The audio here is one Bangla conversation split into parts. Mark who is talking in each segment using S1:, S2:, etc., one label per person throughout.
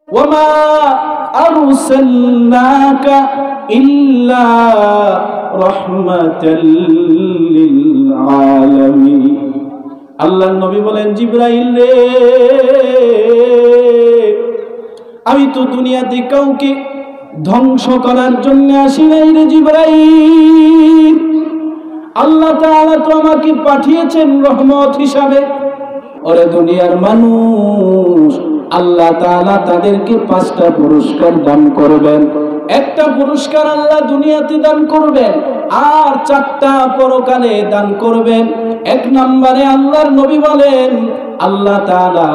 S1: ওয়ামা আরসালনাকা ইল্লা রাহমাতাল লিল আলামিন। আল্লাহর নবী বলেন, জিবরাইল রে, আমি তো দুনিয়াতে কাউকে ধ্বংস করার জন্য আসি নাই রে জিবরাইল। আল্লাহ তাআলা তো আমাকে পাঠিয়েছেন রহমত হিসাবে। ওরে দুনিয়ার মানুষ, আল্লাহ তাআলা তাদেরকে 5টা পুরস্কার দান করবেন। একটা পুরস্কার আল্লাহ দুনিয়াতে দান করবেন, আর 4টা পরকালে দান করবেন। 1 নম্বরে আল্লাহর নবী বলেন, আল্লাহ তাআলা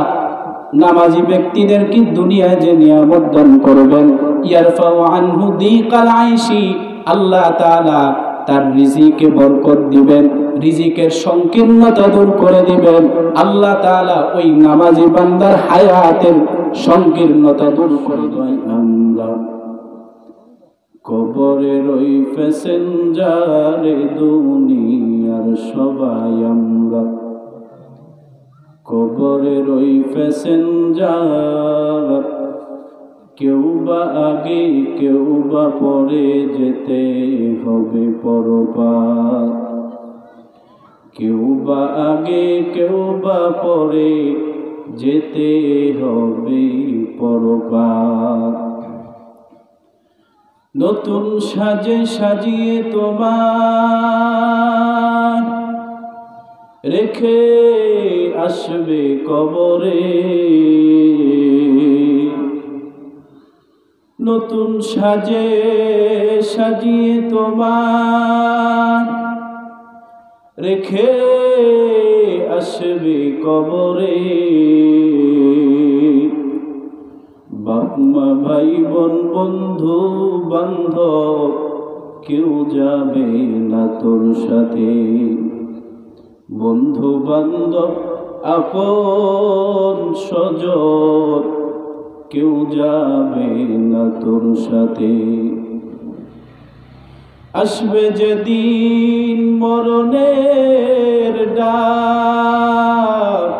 S1: নামাজি ব্যক্তিদেরকে দুনিয়ায় যে নিয়ামত দান করবেন, ইয়ারফাউ আনহু দিকাল আইশি, আল্লাহ তাআলা তার রিজিকে বরকত দিবেন, রিজিকের সংকীর্ণতা দূর করে দিবেন। আল্লাহ তাআলা ওই নামাজি বান্দার হায়াতের সংকীর্ণতা দূর করে দেয়। আমরা কবরের ওই প্যাসেঞ্জারে দুনিয়ার সবাই আমরা, কবরের ওই প্যাসেঞ্জার, কেউ বা আগে কেউ বা পরে যেতে হবে পরপার। কেউ বা আগে কেউ বা পরে যেতে হবে পরপার। নতুন সাজে সাজিয়ে তোমার রেখে আসবে কবরে, নতুন সাজে সাজিয়ে তোমার রেখে আসবে কবরে। বাপ মা ভাই বোন বন্ধু বান্ধব কেউ যাবে না তোর সাথে, বন্ধু বান্ধব আপন স্বজন কেউ যাবে না তোর সাথে। আসবে যেদিন মরণের ডাক,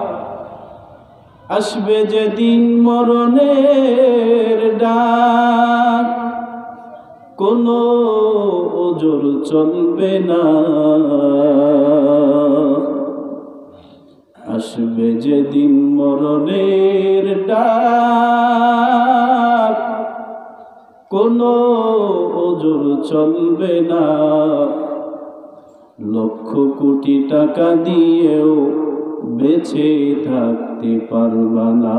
S1: আসবে যেদিন মরণের ডাক, কোনো ওজর চলবে না। আসবে যেদিন মরণের ডাক, কোনো ওজর চলবে না। লক্ষ কোটি টাকা দিয়েও বেঁচে থাকতে পারবা না,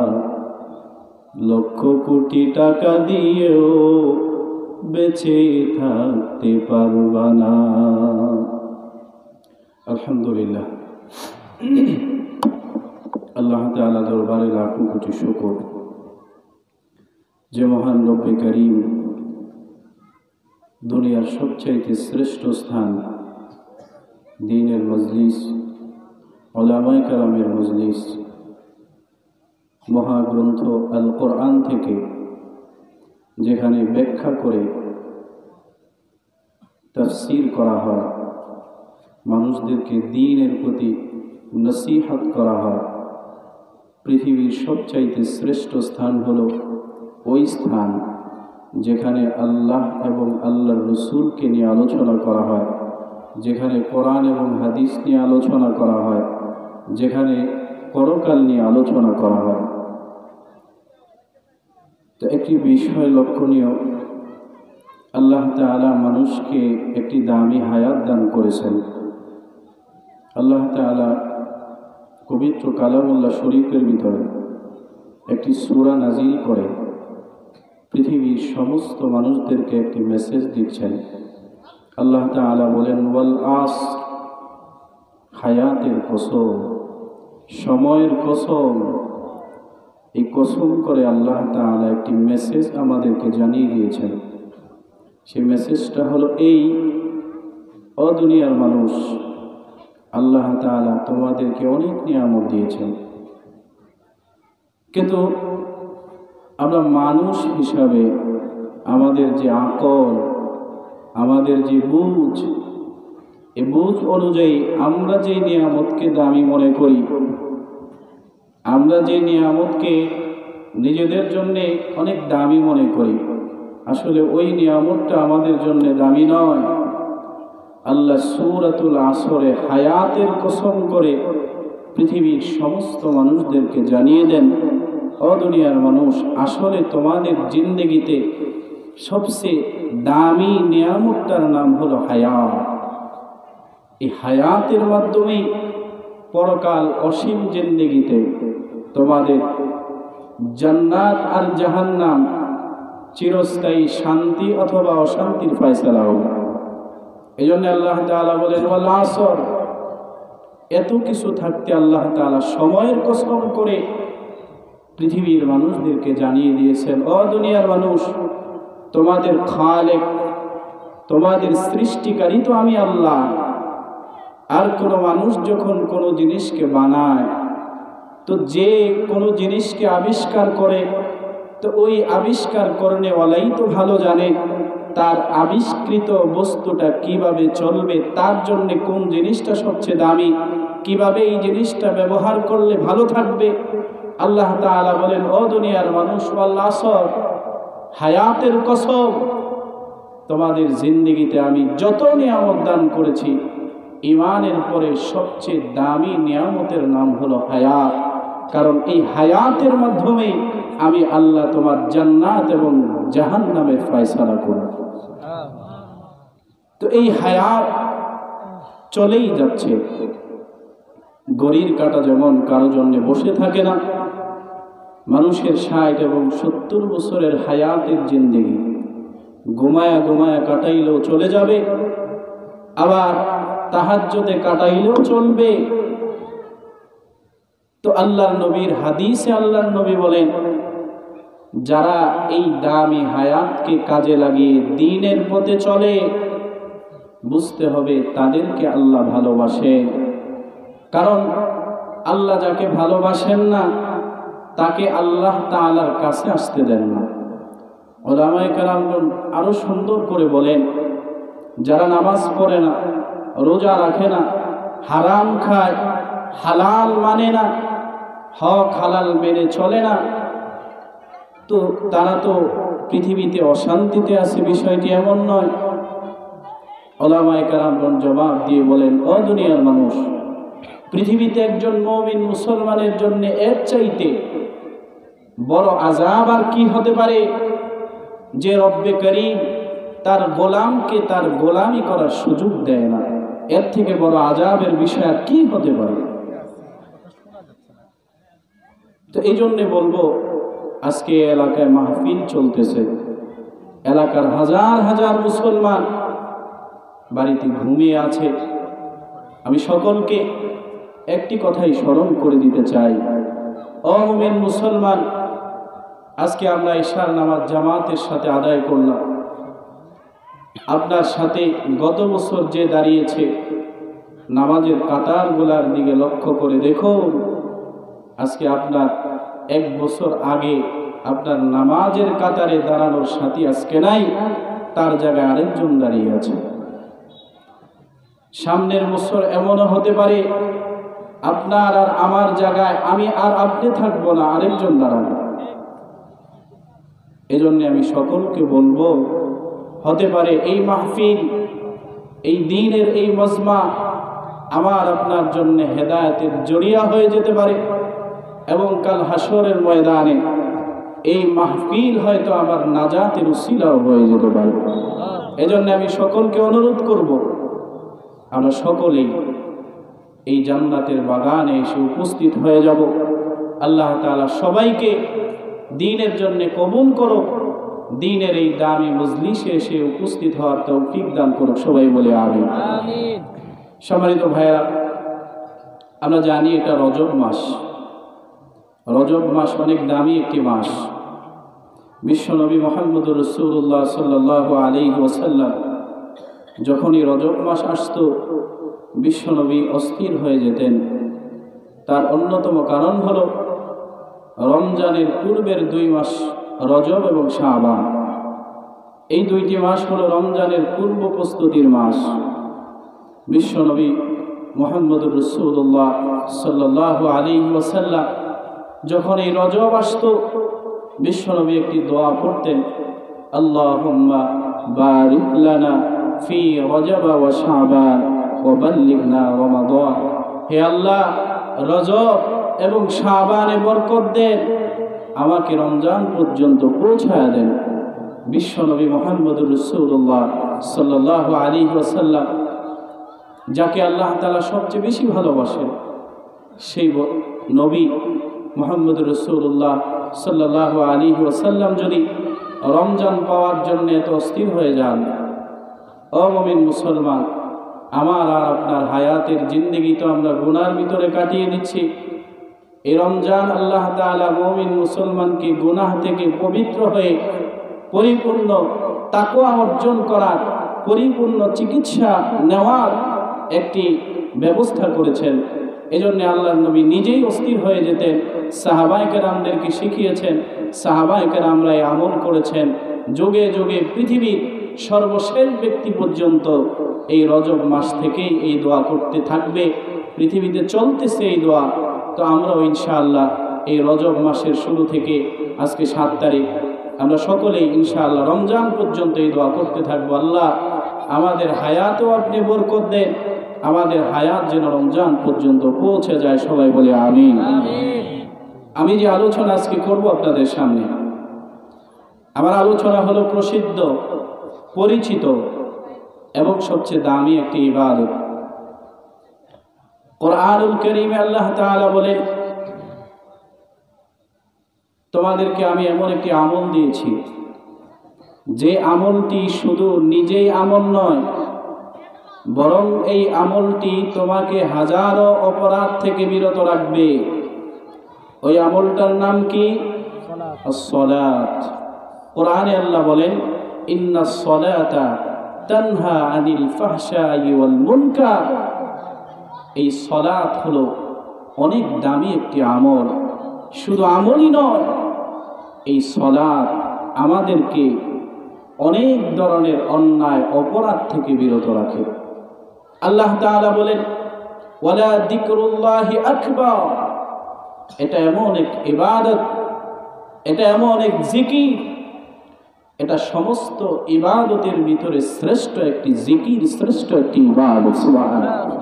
S1: লক্ষ কোটি টাকা দিয়েও বেঁচে থাকতে পারবা না। আলহামদুলিল্লাহ, আল্লাহ তাআলা দরবারে লাখো কোটি শুকর যে মহান রব্বে করিম দুনিয়ার সবচাইতে শ্রেষ্ঠ স্থান দ্বীনের মজলিস, উলামায়ে কেরামের মজলিস, মহাগ্রন্থ আল কোরআন থেকে যেখানে ব্যাখ্যা করে তাফসীর করা হয়, মানুষদেরকে দ্বীনের প্রতি নসিহত করা হয়, পৃথিবীর সবচাইতে শ্রেষ্ঠ স্থান হলো ওই স্থান যেখানে আল্লাহ এবং আল্লাহর রসুলকে নিয়ে আলোচনা করা হয়, যেখানে কোরআন এবং হাদিস নিয়ে আলোচনা করা হয়, যেখানে পরকাল নিয়ে আলোচনা করা হয়। তো একটি বিষয় লক্ষণীয়, আল্লাহ তাআলা মানুষকে একটি দামি হায়াত দান করেছেন। আল্লাহ তাআলা পবিত্র কালামুল্লাহ শরীফের ভিতরে একটি সূরা নাজিল করে পৃথিবীর সমস্ত মানুষদেরকে একটি মেসেজ দিচ্ছেন। আল্লাহ তাআলা বলেন, ওয়াল আসর, হায়াতের কসম, সময়ের কসম। এই কসম করে আল্লাহ তাআলা একটি মেসেজ আমাদেরকে জানিয়ে দিয়েছেন। সেই মেসেজটা হলো এই, ও দুনিয়ার মানুষ, আল্লাহ তাআলা তোমাদেরকে অনেক নিয়ামত দিয়েছেন, কিন্তু আমরা মানুষ হিসাবে আমাদের যে আকল, আমাদের যে বুঝ, এই বুঝ অনুযায়ী আমরা যে নিয়ামতকে দামি মনে করি, আমরা যে নিয়ামতকে নিজেদের জন্য অনেক দামি মনে করি, আসলে ওই নিয়ামতটা আমাদের জন্য দামি নয়। আল্লাহ সূরাতুল আসরে হায়াতের কসম করে পৃথিবীর সমস্ত মানুষদেরকে জানিয়ে দেন, ও দুনিয়ার মানুষ, আসলে তোমাদের জিন্দেগিতে সবচেয়ে দামি নিয়ামতটার নাম হলো হায়াত। এই হায়াতের মাধ্যমেই পরকাল অসীম জিন্দেগিতে তোমাদের জান্নাত আর জাহান্নাম, চিরস্থায়ী শান্তি অথবা অশান্তির ফয়সালা হবে। এই জন্য আল্লাহ তাআলা বলেন ওয়াল আসর, এত কিছু থাকতে আল্লাহ তাআলা সময়ের কসম করে পৃথিবীর মানুষদেরকে জানিয়ে দিয়েছেন, ও দুনিয়ার মানুষ, তোমাদের খালেক, তোমাদের সৃষ্টিকারী তো আমি আল্লাহ। আর কোনো মানুষ যখন কোনো জিনিসকে বানায়, তো যে কোনো জিনিসকে আবিষ্কার করে, তো ওই আবিষ্কার করনেওয়ালাই তো ভালো জানে তার আবিষ্কৃত বস্তুটা কিভাবে চলবে, তার জন্য কোন জিনিসটা সবচেয়ে দামি, কিভাবে এই জিনিসটা ব্যবহার করলে ভালো থাকবে। আল্লাহ তাআলা বলেন, ও দুনিয়ার মানুষ, ওয়াল আসর, হায়াতের কসম, তোমাদের জিন্দেগিতে আমি যত নিয়ামত দান করেছি, ঈমানের পরে সবচেয়ে দামি নিয়ামতের নাম হলো হায়াত। কারণ এই হায়াতের মাধ্যমে আমি আল্লাহ তোমার জান্নাত এবং জাহান্নামের ফয়সালা করব। তো এই হায়াত চলেই যাচ্ছে। ঘড়ির কাঁটা যেমন কারো জন্য বসে থাকে না, মানুষের 60 এবং 70 বছরের হায়াতের জিন্দেগি ঘুমায়া ঘুমায়া কাটাইলেও চলে যাবে, আবার তাহাজ্জুদে কাটাইলেও চলবে। তো আল্লাহর নবীর হাদিসে আল্লাহর নবী বলেন, যারা এই দামি হায়াতকে কাজে লাগিয়ে দ্বীনের পথে চলে, বুঝতে হবে তাদেরকে আল্লাহ ভালোবাসেন। কারণ আল্লাহ যাকে ভালোবাসেন না, তাকে আল্লাহ তাআলার কাছে আসতে দেন না। উলামায়ে কেরামগণ আরো সুন্দর করে বলেন, যারা নামাজ পড়ে না, রোজা রাখে না, হারাম খায়, হালাল মানে না, হক হালাল মেনে চলে না, তো তারা তো পৃথিবীতে অশান্তিতে আছে, বিষয়টি এমন নয়। উলামায়ে কেরামগণ জবাব দিয়ে বলেন, ও দুনিয়ার মানুষ, পৃথিবীতে একজন মুমিন মুসলমানের জন্য এর চাইতে বড় আযাব আর কি হতে পারে, যে রব্বে করিম তার গোলামকে তার গোলামি করার সুযোগ দেয় না। এর থেকে বড় আযাবের বিষয় আর কি হতে পারে? তো এই জন্য বলবো, আজকে এলাকায় মাহফিল চলতেছে, এলাকার হাজার হাজার মুসলমান বাড়িতে ঘুমিয়ে আছে। আমি সকলকে একটি কথাই স্মরণ করে দিতে চাই, ও মুমিন মুসলমান, আজকে আমরা ইশার নামাজ জামাতের সাথে আদায় করলাম। আপনার সাথে গত বছর যে দাঁড়িয়েছে, নামাজের কাতারগুলার দিকে লক্ষ্য করে দেখুন, আজকে আপনার 1 বছর আগে আপনার নামাজের কাতারে দাঁড়ানোর সাথী আজকে নাই, তার জায়গায় আরেকজন দাঁড়িয়ে আছে। সামনের বছর এমনও হতে পারে আপনার আর আমার জায়গায় আমি আর আপনি থাকবো না, আরেকজন দাঁড়াবে। এজন্য আমি সকলকে বলবো, হতে পারে এই মাহফিল, এই দ্বীনের এই মজমা আমার আপনার জন্য হেদায়েতের জরিয়া হয়ে যেতে পারে, এবং কাল হাসরের ময়দানে এই মাহফিল হয়তো আমার নাজাতের উসিলাও হয়ে যেতে পারে। এজন্য আমি সকলকে অনুরোধ করব, আমরা সকলেই এই জান্নাতের বাগানে এসে উপস্থিত হয়ে যাব। আল্লাহ তাআলা সবাইকে দ্বীনের জন্য কবুল করুক, দ্বীনের এই দামি মজলিসে এসে উপস্থিত হওয়ার তৌফিক দান করুক। সবাই বলে আমিন। সম্মানিত ভাইরা, আমরা জানি এটা রজব মাস। রজব মাস অনেক দামি একটি মাস। বিশ্বনবী মুহাম্মদুর রাসূলুল্লাহ সাল্লাল্লাহু আলাইহি ওয়াসাল্লাম যখনই রজব মাস আসত, বিশ্বনবী অস্থির হয়ে যেতেন। তার অন্যতম কারণ হলো রমজানের পূর্বের 2 মাস রজব এবং শাবান। এই 2টি মাস হলো রমজানের পূর্ব প্রস্তুতির মাস। বিশ্বনবী মুহাম্মদুর রাসূলুল্লাহ সাল্লাল্লাহু আলাইহি ওয়াসাল্লাম যখন এই রজব আসতো, বিশ্বনবী একটি দোয়া পড়তেন, আল্লাহুম্মা বারিক লানা ফি রজব ওয়া শাবান ওয়া বাল্লিগনা রমাদান। হে আল্লাহ, রজব এবং শাবানে বরকত দেন, আমাকে রমজান পর্যন্ত পৌঁছায় দেন। বিশ্বনবী মুহাম্মদুর রাসূলুল্লাহ সাল্লাল্লাহু আলাইহি ওয়াসাল্লাম, যাকে আল্লাহ তাআলা সবচেয়ে বেশি ভালোবাসেন, সেই নবী মুহাম্মদুর রাসূলুল্লাহ সাল্লাল্লাহু আলাইহি ওয়াসাল্লাম যদি রমজান পাওয়ার জন্য এত অস্থির হয়ে যান, ও মুমিন মুসলমান, আমার আর আপনার হায়াতের জিন্দেগি তো আমরা গুনার ভিতরে কাটিয়ে দিচ্ছি। এই রমজান আল্লাহ তাআলা মুমিন মুসলমানকে গুনাহ থেকে পবিত্র হয়ে পরিপূর্ণ তাকওয়া অর্জন করার, পরিপূর্ণ চিকিৎসা নেওয়ার একটি ব্যবস্থা করেছেন। এজন্য আল্লাহর নবী নিজেই অস্থির হয়ে যেতেন, সাহাবায়ে কেরামদেরকে শিখিয়েছেন, সাহাবায়ে কেরামরা আমল করেছেন। যুগে যুগে পৃথিবীর সর্বশেষ ব্যক্তি পর্যন্ত এই রজব মাস থেকেই এই দোয়া করতে থাকবে, পৃথিবীতে চলতেছে এই দোয়া। তো আমরাও ইনশাআল্লাহ এই রজব মাসের শুরু থেকে আজকে 7 তারিখ, আমরা সকলেই ইনশাআল্লাহ রমজান পর্যন্ত এই দোয়া করতে থাকবো। আল্লাহ আমাদের হায়াতেও আপনি বরকত দেন, আমাদের হায়াত যেন রমজান পর্যন্ত পৌঁছে যায়। সবাই বলে আমিন। আমি যে আলোচনা আজকে করব আপনাদের সামনে, আমার আলোচনা হলো প্রসিদ্ধ, পরিচিত এবং সবচেয়ে দামি একটি ইবাদত। কোরআনুল কারীমে আল্লাহ তাআলা বলেন, তোমাদেরকে আমি এমন একটি আমল দিয়েছি, যে আমলটি শুধু নিজেই আমল নয়, বরং এই আমলটি তোমাকে হাজারো অপরাধ থেকে বিরত রাখবে। ওই আমলটার নাম কি? as-সালাত। কোরআনে আল্লাহ বলেন, ইন্নাস সালাতা তানহা আনিল ফাহশাই ওয়াল মুনকার। এই সালাত হলো অনেক দামি একটি আমল। শুধু আমলই নয়, এই সালাত আমাদেরকে অনেক ধরনের অন্যায় অপরাধ থেকে বিরত রাখে। আল্লাহ তাআলা বলেন, ওয়ালা যিকরুল্লাহি আকবার। এটা এমন এক ইবাদত, এটা এমন এক জিকির, এটা সমস্ত ইবাদতের ভিতরে শ্রেষ্ঠ একটি জিকির, শ্রেষ্ঠ একটি ইবাদত। সুবহানাল্লাহ।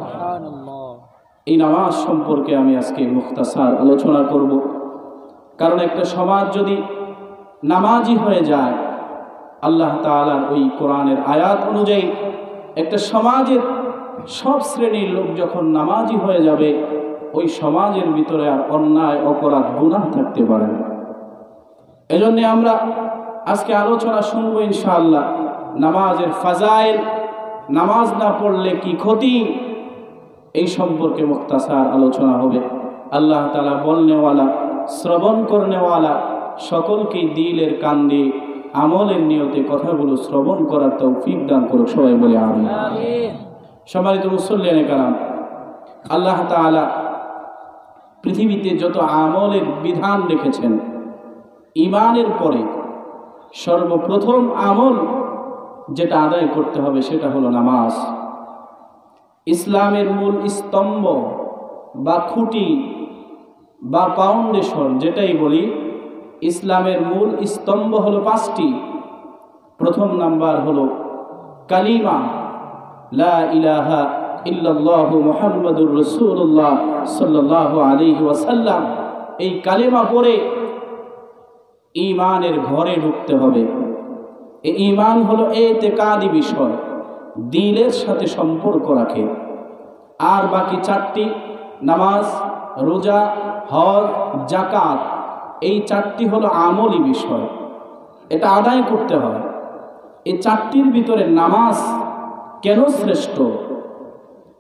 S1: এই নামাজ সম্পর্কে আমি আজকে মুখতাসার আলোচনা করব, কারণ একটা সমাজ যদি নামাজি হয়ে যায়, আল্লাহ তাআলার ওই কোরআনের আয়াত অনুযায়ী একটা সমাজের সব শ্রেণীর লোক যখন নামাজি হয়ে যাবে, ওই সমাজের ভিতরে আর অন্যায় অপরাধ গুনাহ থাকতে পারে না। এজন্য আমরা আজকে আলোচনা শুনবো ইনশাআল্লাহ নামাজের ফাজাইল, নামাজ না পড়লে কি ক্ষতি, এই সম্পর্কে মুখতাসার আলোচনা হবে। আল্লাহ তাআলা বলনেওয়ালা, শ্রবণ করনেওয়ালা সকলকে দিলের কান দিয়ে আমলের নিয়তে কথাগুলো শ্রবণ করার তৌফিক দান করুক। সবাই বলে আমিন। সম্মানিত মুসল্লিয়ানে কারাম, আল্লাহ তাআলা পৃথিবীতে যত আমলের বিধান রেখেছেন, ঈমানের পরে সর্বপ্রথম আমল যেটা আদায় করতে হবে সেটা হলো নামাজ। ইসলামের মূল স্তম্ভ বা খুঁটি বা ফাউন্ডেশন যেটাই বলি, ইসলামের মূল স্তম্ভ হলো 5টি। প্রথম নাম্বার হলো কালিমা, লা ইলাহা ইল্লাল্লাহু মুহাম্মাদুর রাসূলুল্লাহ সাল্লাল্লাহু আলাইহি ওয়াসাল্লাম। এই কালিমা পড়ে ঈমানের ঘরে ঢুকতে হবে। এই ঈমান হলো ইতিকাদি বিষয়, দিলের সাথে সম্পর্ক রাখে। আর বাকি 4টি, নামাজ, রোজা, হজ, যাকাত, এই 4টি হলো আমলি বিষয়, এটা আদায় করতে হয়। এই 4টির ভিতরে নামাজ কেন শ্রেষ্ঠ?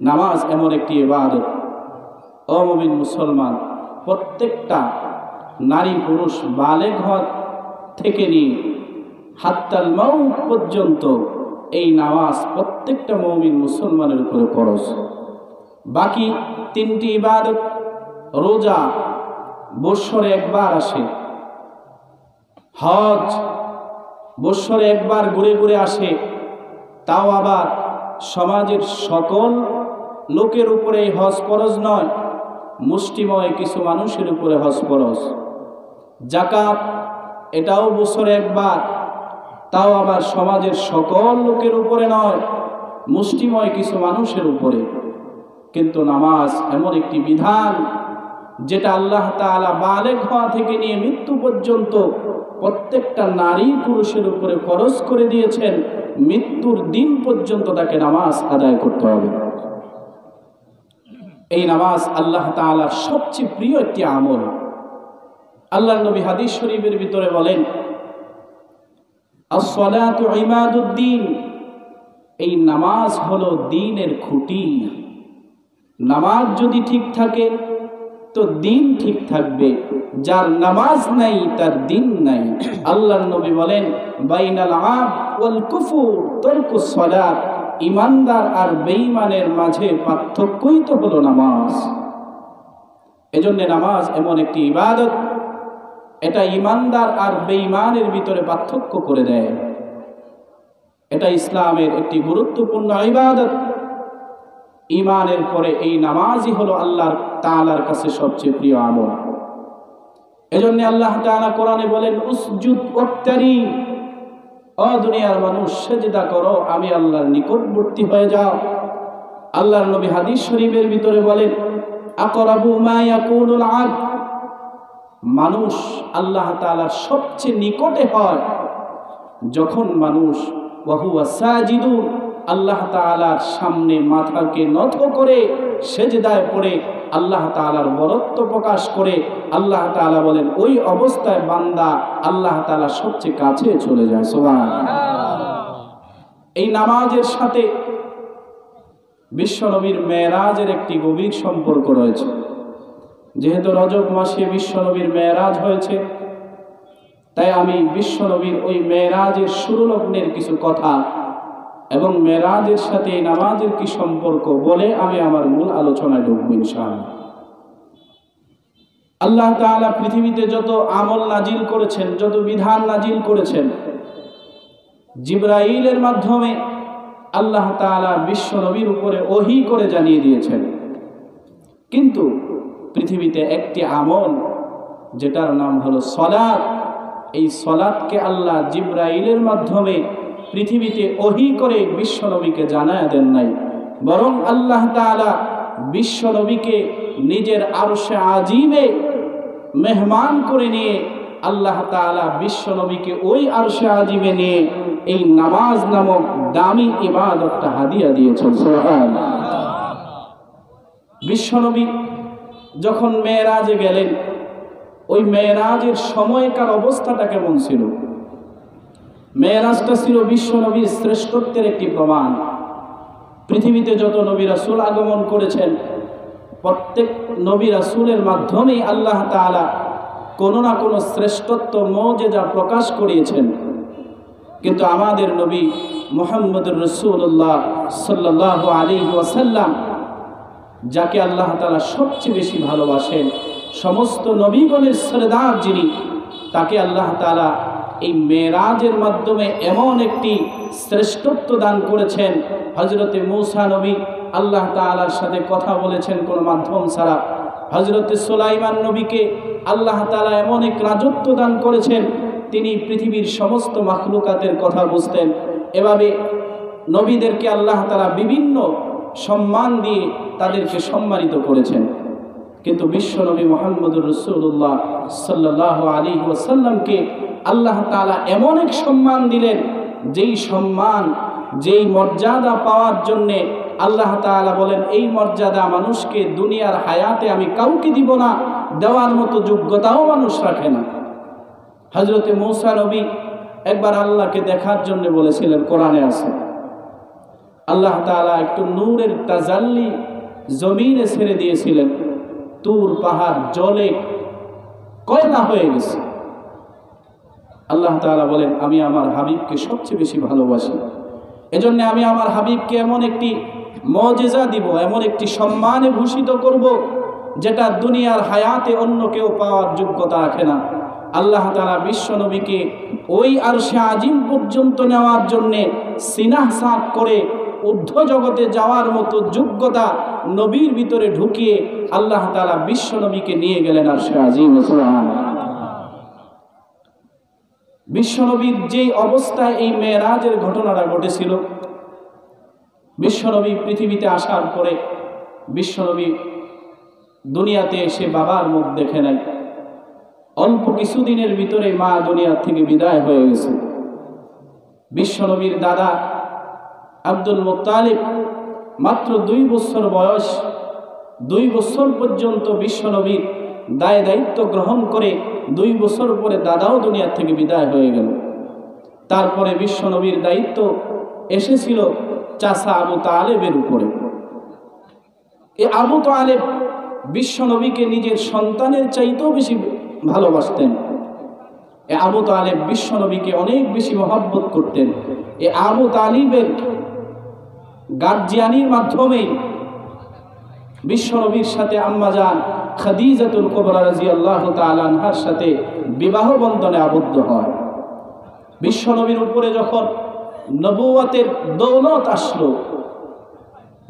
S1: নামাজ এমন একটি ইবাদত, ও মুমিন মুসলমান, প্রত্যেকটা নারী পুরুষ বালেগ হওয়া থেকে নিয়ে হাত্তাল মাউত পর্যন্ত এই নামাজ প্রত্যেকটা মুমিন মুসলমানের উপরে ফরজ। বাকি 3টি ইবাদত, রোজা বৎসরে একবার আসে, হজ বৎসরে একবার ঘুরে ঘুরে আসে, তাও আবার সমাজের সকল লোকের উপরে এই হজ ফরজ নয়, মুষ্টিময় কিছু মানুষের উপরে হজ ফরজ। যাকাত এটাও বছরে একবার, তাও আবার সমাজের সকল লোকের উপরে নয়, মুষ্টিময় কিছু মানুষের উপরে। কিন্তু নামাজ এমন একটি বিধান যেটা আল্লাহ তাআলা বালেগ হওয়া থেকে নিয়ে মৃত্যু পর্যন্ত প্রত্যেকটা নারী পুরুষের উপরে ফরজ করে দিয়েছেন। মৃত্যুর দিন পর্যন্ত তাকে নামাজ আদায় করতে হবে। এই নামাজ আল্লাহ তাআলার সবচেয়ে প্রিয় একটি আমল। আল্লাহর নবী হাদিস শরীফের ভিতরে বলেন, আস-সালাতু ইমাদুদ্দিন, এই নামাজ হলো দ্বীনের খুঁটি। নামাজ যদি ঠিক থাকে তো দিন ঠিক থাকবে, যার নামাজ নাই তার দিন নাই। আল্লাহর নবী বলেন, বাইনাল আবদ ওয়াল কুফর তারকুস সালাত, ঈমানদার আর বেঈমানের মাঝে পার্থক্যই তো হলো নামাজ। এজন্য নামাজ এমন একটি ইবাদত, এটা ঈমানদার আর বেঈমানের ভিতরে পার্থক্য করে দেয়। এটা ইসলামের একটি গুরুত্বপূর্ণ ইবাদত। ঈমানের পরে এই নামাজই হলো আল্লাহ তাআলার কাছে সবচেয়ে প্রিয় আমল। এজন্য আল্লাহ তাআলা কোরআনে বলেন, উসজুদ ওয়াক্তারিব, ও দুনিয়ার মানুষ সেজদা করো, আমি আল্লাহর নিকটবর্তী হয়ে যাও। আল্লাহর নবী হাদিস শরীফের ভিতরে বলেন, আকরাবু মা ইয়াকুনুল আবদ, মানুষ আল্লাহ তাআলার সবচেয়ে নিকটে হয় যখন মানুষ ওয়া হুয়া সাজিদুন, আল্লাহ তাআলার সামনে মাথাকে নত করে সেজদায় পড়ে আল্লাহ তাআলার বরত্ব প্রকাশ করে। আল্লাহ তাআলা বলেন, ওই অবস্থায় বান্দা আল্লাহ তাআলা সবচেয়ে কাছে চলে যায়। সুবহানাল্লাহ। এই নামাজের সাথে বিশ্বনবীর মেরাজের একটি গভীর সম্পর্ক রয়েছে। যেহেতু রজব মাসে বিশ্বনবীর মেরাজ হয়েছে, তাই আমি বিশ্বনবীর ওই মেরাজের শুরু লগ্নের কিছু কথা এবং মেরাজের সাথে এই নামাজের কি সম্পর্ক বলে আমি আমার মূল আলোচনায় ঢুকবো ইনশাআল্লাহ। আল্লাহ তাআলা পৃথিবীতে যত আমল নাজিল করেছেন, যত বিধান নাজিল করেছেন, জিবরাইলের মাধ্যমে আল্লাহ তাআলা বিশ্বনবীর উপরে ওহী করে জানিয়ে দিয়েছেন। কিন্তু পৃথিবীতে একটি আমল যেটার নাম হলো সালাত, এই সালাতকে আল্লাহ জিবরাইলের মাধ্যমে পৃথিবীতে ওহী করে বিশ্বনবীকে জানায়া দেন নাই, বরং আল্লাহ তাআলা বিশ্বনবীকে নিজের আরশে আজিমে মেহমান করে নিয়ে আল্লাহ তাআলা বিশ্বনবীকে ওই আরশে আজিমে নিয়ে এই নামাজ নামক দামি ইবাদতটা হাদিয়া দিয়েছেন। সুবহানাল্লাহ। বিশ্বনবী যখন মেরাজে গেলেন, ওই মেরাজের সময়কার অবস্থাটা কেমন ছিল? মেরাজটা ছিল বিশ্বনবীর শ্রেষ্ঠত্বের একটি প্রমাণ। পৃথিবীতে যত নবী রাসূল আগমন করেছেন, প্রত্যেক নবী রাসূলের মাধ্যমেই আল্লাহ তাআলা কোনো না কোনো শ্রেষ্ঠত্ব মুজিজা প্রকাশ করিয়েছেন। কিন্তু আমাদের নবী মুহাম্মদুর রাসূলুল্লাহ সাল্লাল্লাহু আলাইহি ওয়াসাল্লাম, যাকে আল্লাহ তাআলা সবচেয়ে বেশি ভালোবাসেন, সমস্ত নবীগণের সরদার যিনি, তাকে আল্লাহ তাআলা এই মেরাজের মাধ্যমে এমন একটি শ্রেষ্ঠত্ব দান করেছেন। হযরতে মূসা নবী আল্লাহ তাআলার সাথে কথা বলেছেন কোনো মাধ্যম ছাড়া। হযরতে সুলাইমান নবীকে আল্লাহ তাআলা এমন এক রাজত্ব দান করেছেন, তিনি পৃথিবীর সমস্ত মাখলুকাতের কথা বুঝতেন। এভাবে নবীদেরকে আল্লাহ তাআলা বিভিন্ন সম্মান দিয়ে তাদেরকে সম্মানিত করেছেন। কিন্তু বিশ্বনবী মুহাম্মদুর রাসূলুল্লাহ সাল্লাল্লাহু আলাইহি ওয়াসাল্লামকে আল্লাহ তাআলা এমন এক সম্মান দিলেন, যেই সম্মান, যেই মর্যাদা পাওয়ার জন্যে আল্লাহ তাআলা বলেন, এই মর্যাদা মানুষকে দুনিয়ার হায়াতে আমি কাউকে দিব না, দেওয়ার মতো যোগ্যতাও মানুষ রাখে না। হযরতে মূসা নবী একবার আল্লাহকে দেখার জন্য বলেছিলেন, কোরআনে আছে, আল্লাহ তাআলা একটু নূরের তাজাল্লি জমিনে ছেড়ে দিয়েছিলেন, তুর পাহাড় জলে কয়লা হয়ে গেছে। আল্লাহ তাআলা বলেন, আমি আমার হাবিবকে সবচেয়ে বেশি ভালোবাসি, এজন্য আমি আমার হাবিবকে এমন একটি মুজিজা দিব, এমন একটি সম্মানে ভূষিত করব, যেটা দুনিয়ার হায়াতে অন্য কেউ পাওয়ার যোগ্যতা রাখে না। আল্লাহ তাআলা বিশ্বনবীকে ওই আরশে আজিম পর্যন্ত নেওয়ার জন্যে সিনাহ সাক করে ঊর্ধ্ব জগতে যাওয়ার মতো যোগ্যতা নবীর ভিতরে ঢুকিয়ে আল্লাহ তাআলা বিশ্বনবীকে নিয়ে গেলেন আরশে আজিম। সুবহানাল্লাহ। বিশ্বনবীর যে অবস্থায় এই মেরাজের ঘটনাটা ঘটেছিল, বিশ্বনবী পৃথিবীতে আসার পরে বিশ্বনবী দুনিয়াতে এসে বাবার মুখ দেখে নাই। অল্প কিছুদিনের ভিতরে মা দুনিয়া থেকে বিদায় হয়ে গেছে। বিশ্বনবীর দাদা আব্দুল মুত্তালিব মাত্র 2 বছর বয়স, 2 বছর পর্যন্ত বিশ্বনবীর দায়িত্ব গ্রহণ করে 2 বছর পরে দাদাও দুনিয়া থেকে বিদায় হয়ে গেল। তারপরে বিশ্বনবীর দায়িত্ব এসেছিল চাচা আবু তালেবের উপরে। এই আবু তালেব বিশ্বনবীকে নিজের সন্তানের চাইতেও বেশি ভালোবাসতেন। এই আবু তালেব বিশ্বনবীকে অনেক বেশি মহব্বত করতেন। এই আবু তালিবের গার্জিয়ানির মাধ্যমে বিশ্বনবীর সাথে আম্মাজান খাদিজাতুল কুবরা রাদিয়াল্লাহু তাআলা আনহার সাথে বিবাহ বন্ধনে আবদ্ধ হয়। বিশ্বনবীর উপরে যখন নবুয়তের দৌলত আসলো,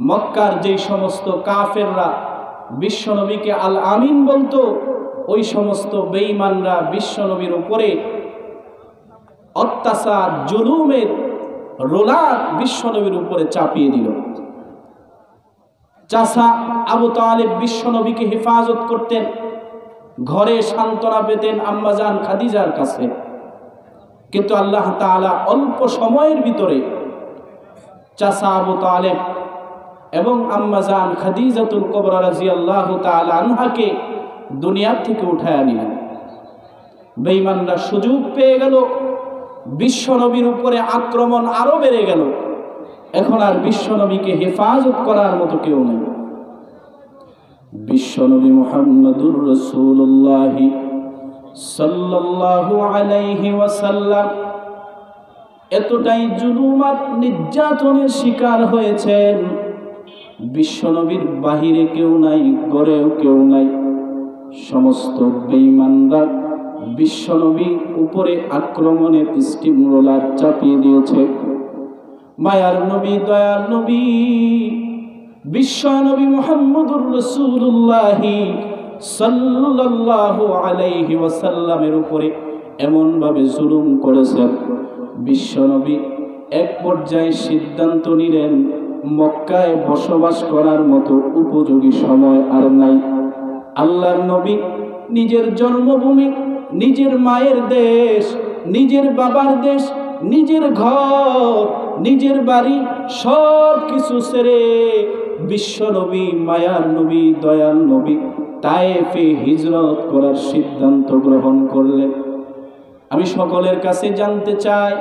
S1: মক্কার যেই সমস্ত কাফেররা বিশ্বনবীকে আল আমিন বলতো, ওই সমস্ত বেঈমানরা বিশ্বনবীর উপরে অত্যাচার জুলুমের রোলার বিশ্বনবীর উপরে চাপিয়ে দিল। চাচা আবু তালেব বিশ্বনবীকে হেফাজত করতেন, ঘরে সান্ত্বনা পেতেন আম্মাজান খাদিজার কাছে। কিন্তু আল্লাহ তাআলা অল্প সময়ের ভিতরে চাচা আবু তালেব এবং আম্মাজান খাদিজাতুল কুবরা রাদিয়াল্লাহু তাআলা আনহাকে দুনিয়া থেকে উঠায় নিলেন। বেঈমানরা সুযোগ পেয়ে গেল, বিশ্বনবীর উপরে আক্রমণ আরো বেড়ে গেল। এখন আর বিশ্বনবীকে হেফাজত করার মতো কেউ নেই। বিশ্বনবী মুহাম্মদুর রাসূলুল্লাহ সাল্লাল্লাহু আলাইহি ওয়াসাল্লাম এতটাই জুলুম আর নির্যাতনের শিকার হয়েছেন, বিশ্বনবীর বাহিরে কেউ নাই, ঘরেও কেউ নাই। সমস্ত বেঈমানরা বিশ্বনবীর উপরে আক্রমণের স্টিম রোলার চাপিয়ে দিয়েছে। মায়ার নবী, দয়ার নবী, বিশ্বনবী মুহাম্মদুর রাসূলুল্লাহ সাল্লাল্লাহু আলাইহি ওয়াসাল্লামের উপরে এমন ভাবে জুলুম করেছেন, বিশ্বনবী এক পর্যায়ে সিদ্ধান্ত নিলেন মক্কায় বসবাস করার মতো উপযোগী সময় আর নাই। আল্লাহর নবী নিজের জন্মভূমি, নিজের মায়ের দেশ, নিজের বাবার দেশ, নিজের ঘর, নিজের বাড়ি সব কিছু ছেড়ে বিশ্বনবী, মায়ার নবী, দয়াল নবী তায়েফে হিজরত করার সিদ্ধান্ত গ্রহণ করলেন। আমি সকলের কাছে জানতে চাই,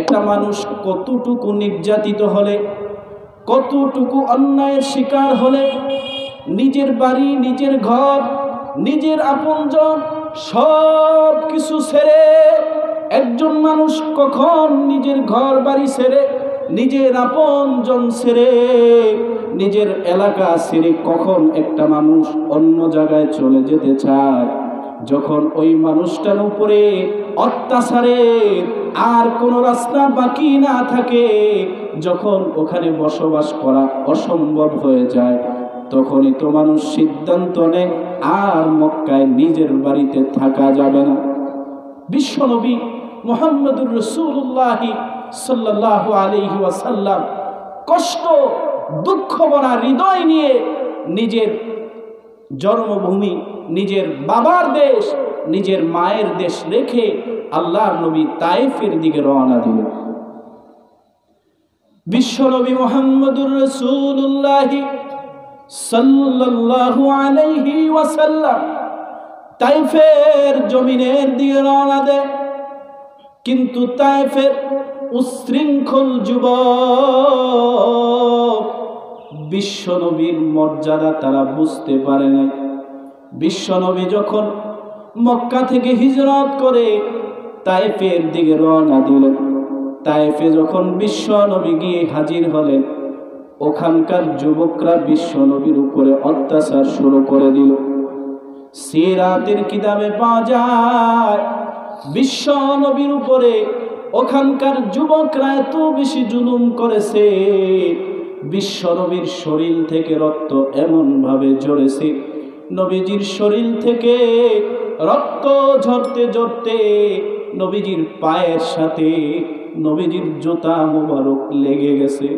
S1: একটা মানুষ কতটুকু নির্যাতিত হলে, কতটুকু অন্যায়ের শিকার হলে নিজের বাড়ি, নিজের ঘর, নিজের আপনজন সব কিছু ছেড়ে, একজন মানুষ কখন নিজের ঘর বাড়ি ছেড়ে, নিজের আপনজন ছেড়ে, নিজের এলাকা ছেড়ে কখন একটা মানুষ অন্য জায়গায় চলে যেতে চায়, যখন ওই মানুষটার উপরে অত্যাচারের আর কোনো রাস্তা বাকি না থাকে, যখন ওখানে বসবাস করা অসম্ভব হয়ে যায়, তখনই তো মানুষ সিদ্ধান্ত নেয় আর মক্কায় নিজের বাড়িতে থাকা যাবে না। বিশ্বনবী মুহাম্মদুর রাসূলুল্লাহ সাল্লাল্লাহু আলাইহি ওয়াসাল্লাম কষ্ট, দুঃখ ভরা হৃদয় নিয়ে নিজের জন্মভূমি, নিজের বাবার দেশ, নিজের মায়ের দেশ রেখে আল্লাহর নবী তায়েফের দিকে রওনা দিলেন। বিশ্বনবী মুহাম্মদুর রাসূলুল্লাহ সাল্লাল্লাহু আলাইহি ওয়াসাল্লাম তায়েফের জমিনের দিকে রওনা দেয়। কিন্তু তায়েফের উশৃঙ্খল যুবক বিশ্বনবীর মর্যাদা তারা বুঝতে পারে না। বিশ্বনবী যখন মক্কা থেকে হিজরত করে তায়েফের দিকে রওনা দিলেন, তায়েফে যখন বিশ্বনবী গিয়ে হাজির হলেন, ওখানকার যুবকরা বিশ্বনবীর উপরে অত্যাচার শুরু করে দিল। সিরাতের কিতাবে পাওয়া যায় বিশ্বনবীর উপরে ওখানকার যুবকরা এত বেশি জুলুম করেছে, বিশ্বনবীর শরীর থেকে রক্ত এমন ভাবে ঝরেছে, নবীজির শরীর থেকে রক্ত ঝরতে ঝরতে নবীজির পায়ের সাথে নবীজির জুতা মোবারক লেগে গেছে।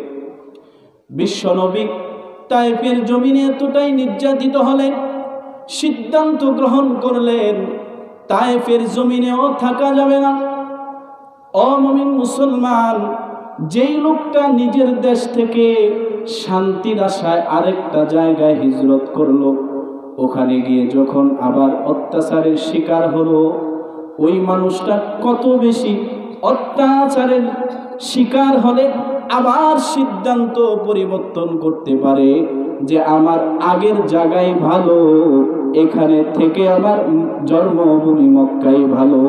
S1: বিশ্বনবী তায়েফের জমিনে এতটাই নির্যাতিত হলেন, সিদ্ধান্ত গ্রহণ করলেন তায়েফের জমিনেও থাকা যাবে না। ও মুমিন মুসলমান, যেই লোকটা নিজের দেশ থেকে শান্তির আশায় আরেকটা জায়গায় হিজরত করলো, ওখানে গিয়ে যখন আবার অত্যাচারের শিকার হলো, ওই মানুষটা কত বেশি অত্যাচারের শিকার হলে আবার সিদ্ধান্ত পরিবর্তন করতে পারে যে আমার আগের জায়গায় ভালো, এখানে থেকে আমার জন্মভূমি মক্কাই ভালো।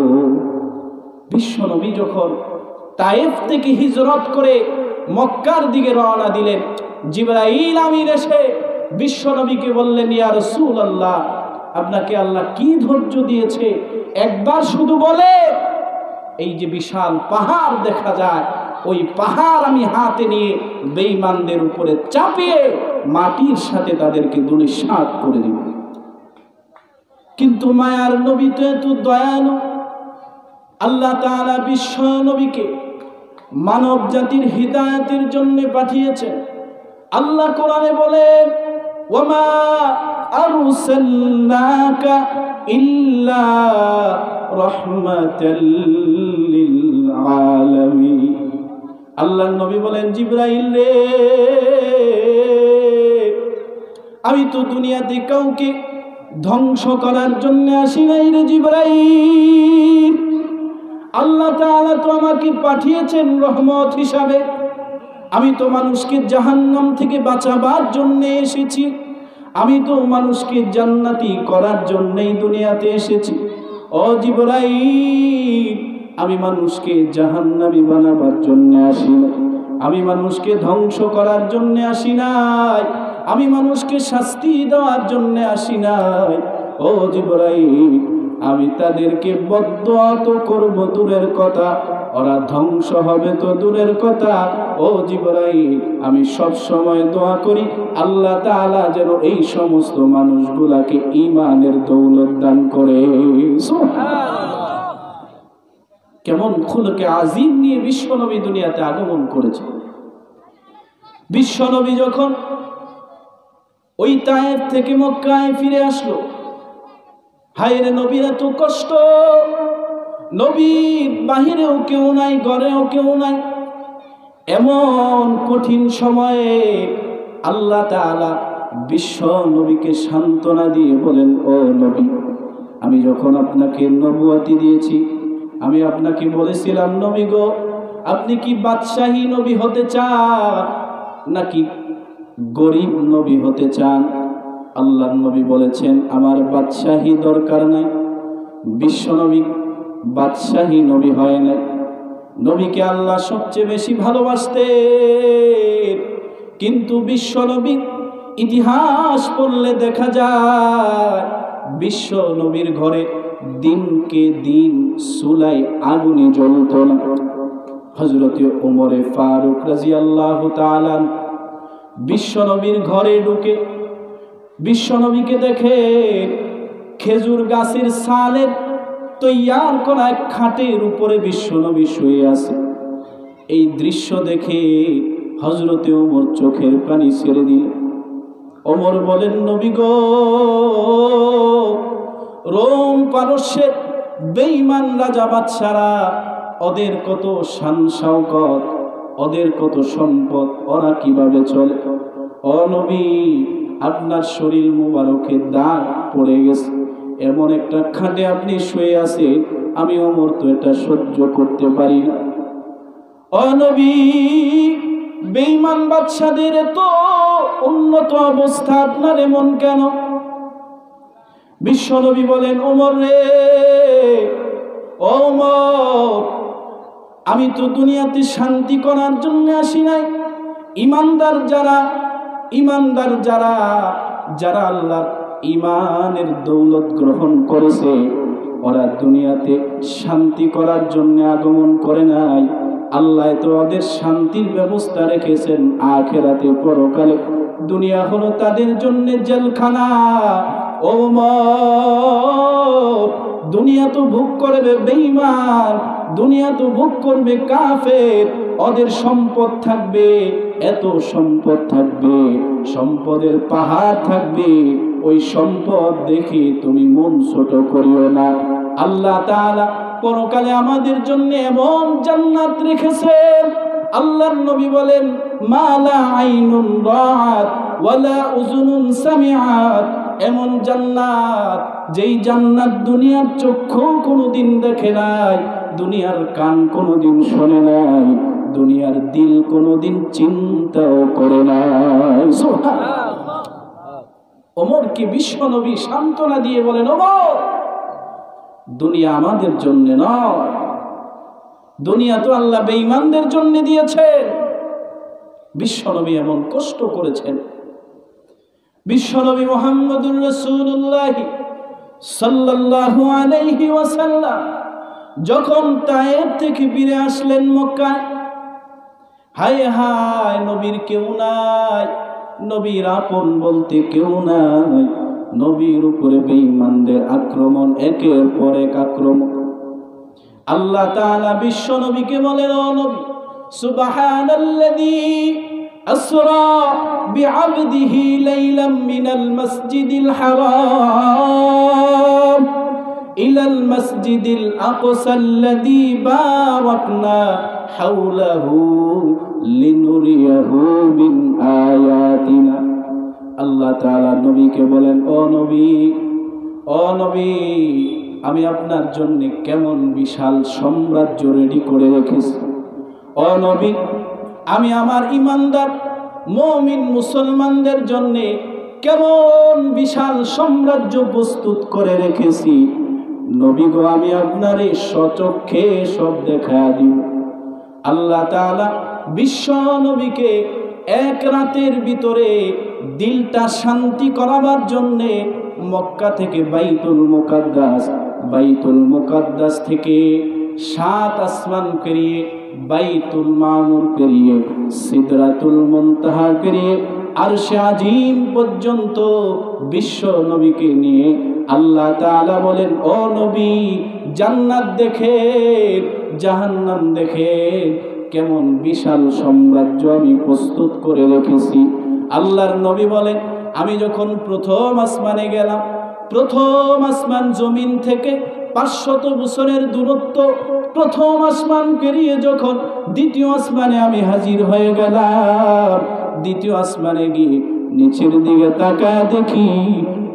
S1: বিশ্বনবী যখন তায়েফ থেকে হিজরত করে মক্কার দিকে রওনা দিলেন, জিবরাইল আমিন এসে বিশ্বনবীকে বললেন, ইয়া রাসূলুল্লাহ, আপনাকে আল্লাহ কি ধৈর্য দিয়েছে একবার শুধু বলে। এই যে বিশাল পাহাড় দেখা যায়, ওই পাহাড় আমি হাতে নিয়ে বেঈমানদের উপরে চাপিয়ে মাটির সাথে তাদেরকে ধূলিসাৎ করে দিব। কিন্তু মায়ার নবী তো এত দয়ালু, আল্লাহ তাআলা বিশ্ব নবীকে মানব জাতির হিদায়াতের জন্য পাঠিয়েছেন। আল্লাহ কোরআনে বলেন, ওয়ামা আরসালনাকা ইল্লা রাহমাতাল লিল আলামিন। আল্লাহর নবী বলেন, জিবরাইল রে, আমি তো দুনিয়াতে কাউকে ধ্বংস করার জন্য আসি নাই রে জিবরাইল। আল্লাহ তাআলা তো আমাকে পাঠিয়েছেন রহমত হিসাবে। আমি তো মানুষকে জাহান্নাম থেকে বাঁচাবার জন্য এসেছি, আমি তো মানুষকে জান্নাতি করার জন্যই দুনিয়াতে এসেছি। ও জিবরাইল, আমি মানুষকে জাহান্নামী বানাবার জন্য আসি না, আমি মানুষকে ধ্বংস করার জন্য আসি নাই, আমি মানুষকে শাস্তি দেওয়ার জন্য আসি নাই। ও জিবরাইল, আমি তাদেরকে বদদুয়া তো করব দূরের কথা, ওরা ধ্বংস হবে তো দূরের কথা। ও জিবরাইল, আমি সব সময় দোয়া করি আল্লাহ তাআলা যেন এই সমস্ত মানুষগুলাকে ঈমানের দৌলত দান করে। সুবহানাল্লাহ। কেমন খুলকে আজিম নিয়ে বিশ্বনবী দুনিয়াতে আগমন করেছে। বিশ্বনবী যখন ওই তায়েফ থেকে মক্কায় ফিরে আসলো, হায়রে নবীর এত কষ্ট, নবীর বাহিরেও কেউ নাই, ঘরেও কেউ নাই। এমন কঠিন সময়ে আল্লাহ তাআলা বিশ্ব নবীকে সান্ত্বনা দিয়ে বলেন, ও নবী, আমি যখন আপনাকে নবুয়তি দিয়েছি, আমি আপনাকে বলেছিলাম, নবী গো, আপনি কি বাদশাহী নবী হতে চান নাকি গরিব নবী হতে চান? আল্লাহর নবী বলেছেন, আমার বাদশাহী দরকার নাই। বিশ্বনবী বাদশাহী নবী হয় নাই। নবীকে আল্লাহ সবচেয়ে বেশি ভালোবাসতেন। কিন্তু বিশ্বনবী ইতিহাস পড়লে দেখা যায় বিশ্ব নবীর ঘরে দিনকে দিন চুলায় আগুনে জ্বলত না। হযরত ওমরে ফারুক রাদিয়াল্লাহু তাআলা বিশ্বনবীর ঘরে ঢুকে বিশ্বনবীকে দেখে খেজুর গাছের ছালের তৈয়ার করা এক খাটের উপরে বিশ্বনবী শুয়ে আছে। এই দৃশ্য দেখে হযরত ওমর চোখের পানি ছেড়ে দিলেন। ওমর বলেন, নবী গো, রোম পারস্যের বেঈমান রাজা বাদশারা, ওদের কত শান শওকত, ওদের কত সম্পদ, ওরা কিভাবে চলে? ও নবী, আপনার শরীর মুবারকে দাগ পড়ে গেছে, এমন একটা খাটে আপনি শুয়ে আছেন, আমি ওমর তো এটা সহ্য করতে পারি না। ও নবী, বেঈমান বাদশাদের এত উন্নত অবস্থা, আপনার এমন কেন? বিশ্বনবী বলেন, ওমর রে, ওমর, আমি তো দুনিয়াতে শান্তি করার জন্য আসি নাই। ইমানদার যারা আল্লাহর ইমানের দৌলত গ্রহণ করেছে, ওরা দুনিয়াতে শান্তি করার জন্য আগমন করে নাই। আল্লাহ তো ওদের শান্তির ব্যবস্থা রেখেছেন আখিরাতে, পরকালে। দুনিয়া হলো তাদের জন্য জেলখানা। ওমর, দুনিয়া তো ভোগ করবে বেঈমান, দুনিয়া তো ভোগ করবে কাফের। ওদের সম্পদ থাকবে, এত সম্পদ থাকবে, সম্পদের পাহাড় থাকবে। ওই সম্পদ দেখে তুমি মন ছোট করিও না। আল্লাহ তাআলা পরকালে আমাদের জন্য এমন জান্নাত রেখেছেন। আল্লাহর নবী বলেন, মা লা আইনুন রাআত ওয়ালা উযুনুন সামিআত। এমন জান্নাত, যেই জান্নাত দুনিয়ার চক্ষু কোনোদিন দেখে নাই, দুনিয়ার কান কোনোদিন শোনে নাই, দুনিয়ার দিল কোনোদিন চিন্তাও করে নাই। সুবহানাল্লাহ। ওমরকে বিশ্ব নবী সান্ত্বনা দিয়ে বলেন, ওমর, দুনিয়া আমাদের জন্য নয়, দুনিয়া তো আল্লাহ বেঈমানদের জন্য দিয়েছেন। বিশ্বনবী এমন কষ্ট করেছেন। বিশ্বনবী মুহাম্মদুর রাসূলুল্লাহ সাল্লাল্লাহু আলাইহি ওয়াসাল্লাম যখন তায়েফ থেকে ফিরে আসলেন মক্কায়, হায় হায়, নবীর কেউ নাই, নবীর আপন বলতে কেউ নাই। নবীর উপরে বেঈমানদের আক্রমণ, একের পর এক আক্রমণ। আল্লাহ তাআলা বিশ্ব নবীকে বলেন, ও নবী, সুবহানাল্লাযী আসরা বিআবদিহি লাইলাম মিনাল মাসজিদিল হারাম ইলাল মাসজিদিল আকসাল্লাযী বারাকনা হাওলাহু লিনুরিয়াহু মিন আয়াতিনা। আল্লাহ তাআলা নবীকে বলেন, ও নবী, ও নবী, আমি আপনার জন্য কেমন বিশাল সাম্রাজ্য রেডি করে রেখেছি। ও নবী, আমি আমার ঈমানদার মুমিন মুসলমানদের জন্য কেমন বিশাল সাম্রাজ্য প্রস্তুত করে রেখেছি। নবী গো, আমি আপনার এই স্বচক্ষে সব দেখা দিব। আল্লাহ তাআলা বিশ্ব নবীকে এক রাতের ভিতরে দিলটা শান্তি করাবার জন্যে মক্কা থেকে বাইতুল মুকাদ্দাস থেকে 7 আসমান পেরিয়ে, বাইতুল মামুর পেরিয়ে, সিদরাতুল মুনতাহা পেরিয়ে আরশে আজিম পর্যন্ত বিশ্ব নবীকে নিয়ে আল্লাহ তাআলা বলেন, ও নবী, জান্নাত দেখেন, জাহান্নাম দেখেন, কেমন বিশাল সাম্রাজ্য আমি প্রস্তুত করে রেখেছি। আল্লাহর নবী বলেন, আমি যখন প্রথম আসমানে গেলাম, প্রথম আসমান জমিন থেকে 500 বছরের দূরত্ব, প্রথম আসমান পেরিয়ে যখন দ্বিতীয় আসমানে আমি হাজির হয়ে গেলাম, দ্বিতীয় আসমানে গিয়ে নিচের দিকে তাকায় দেখি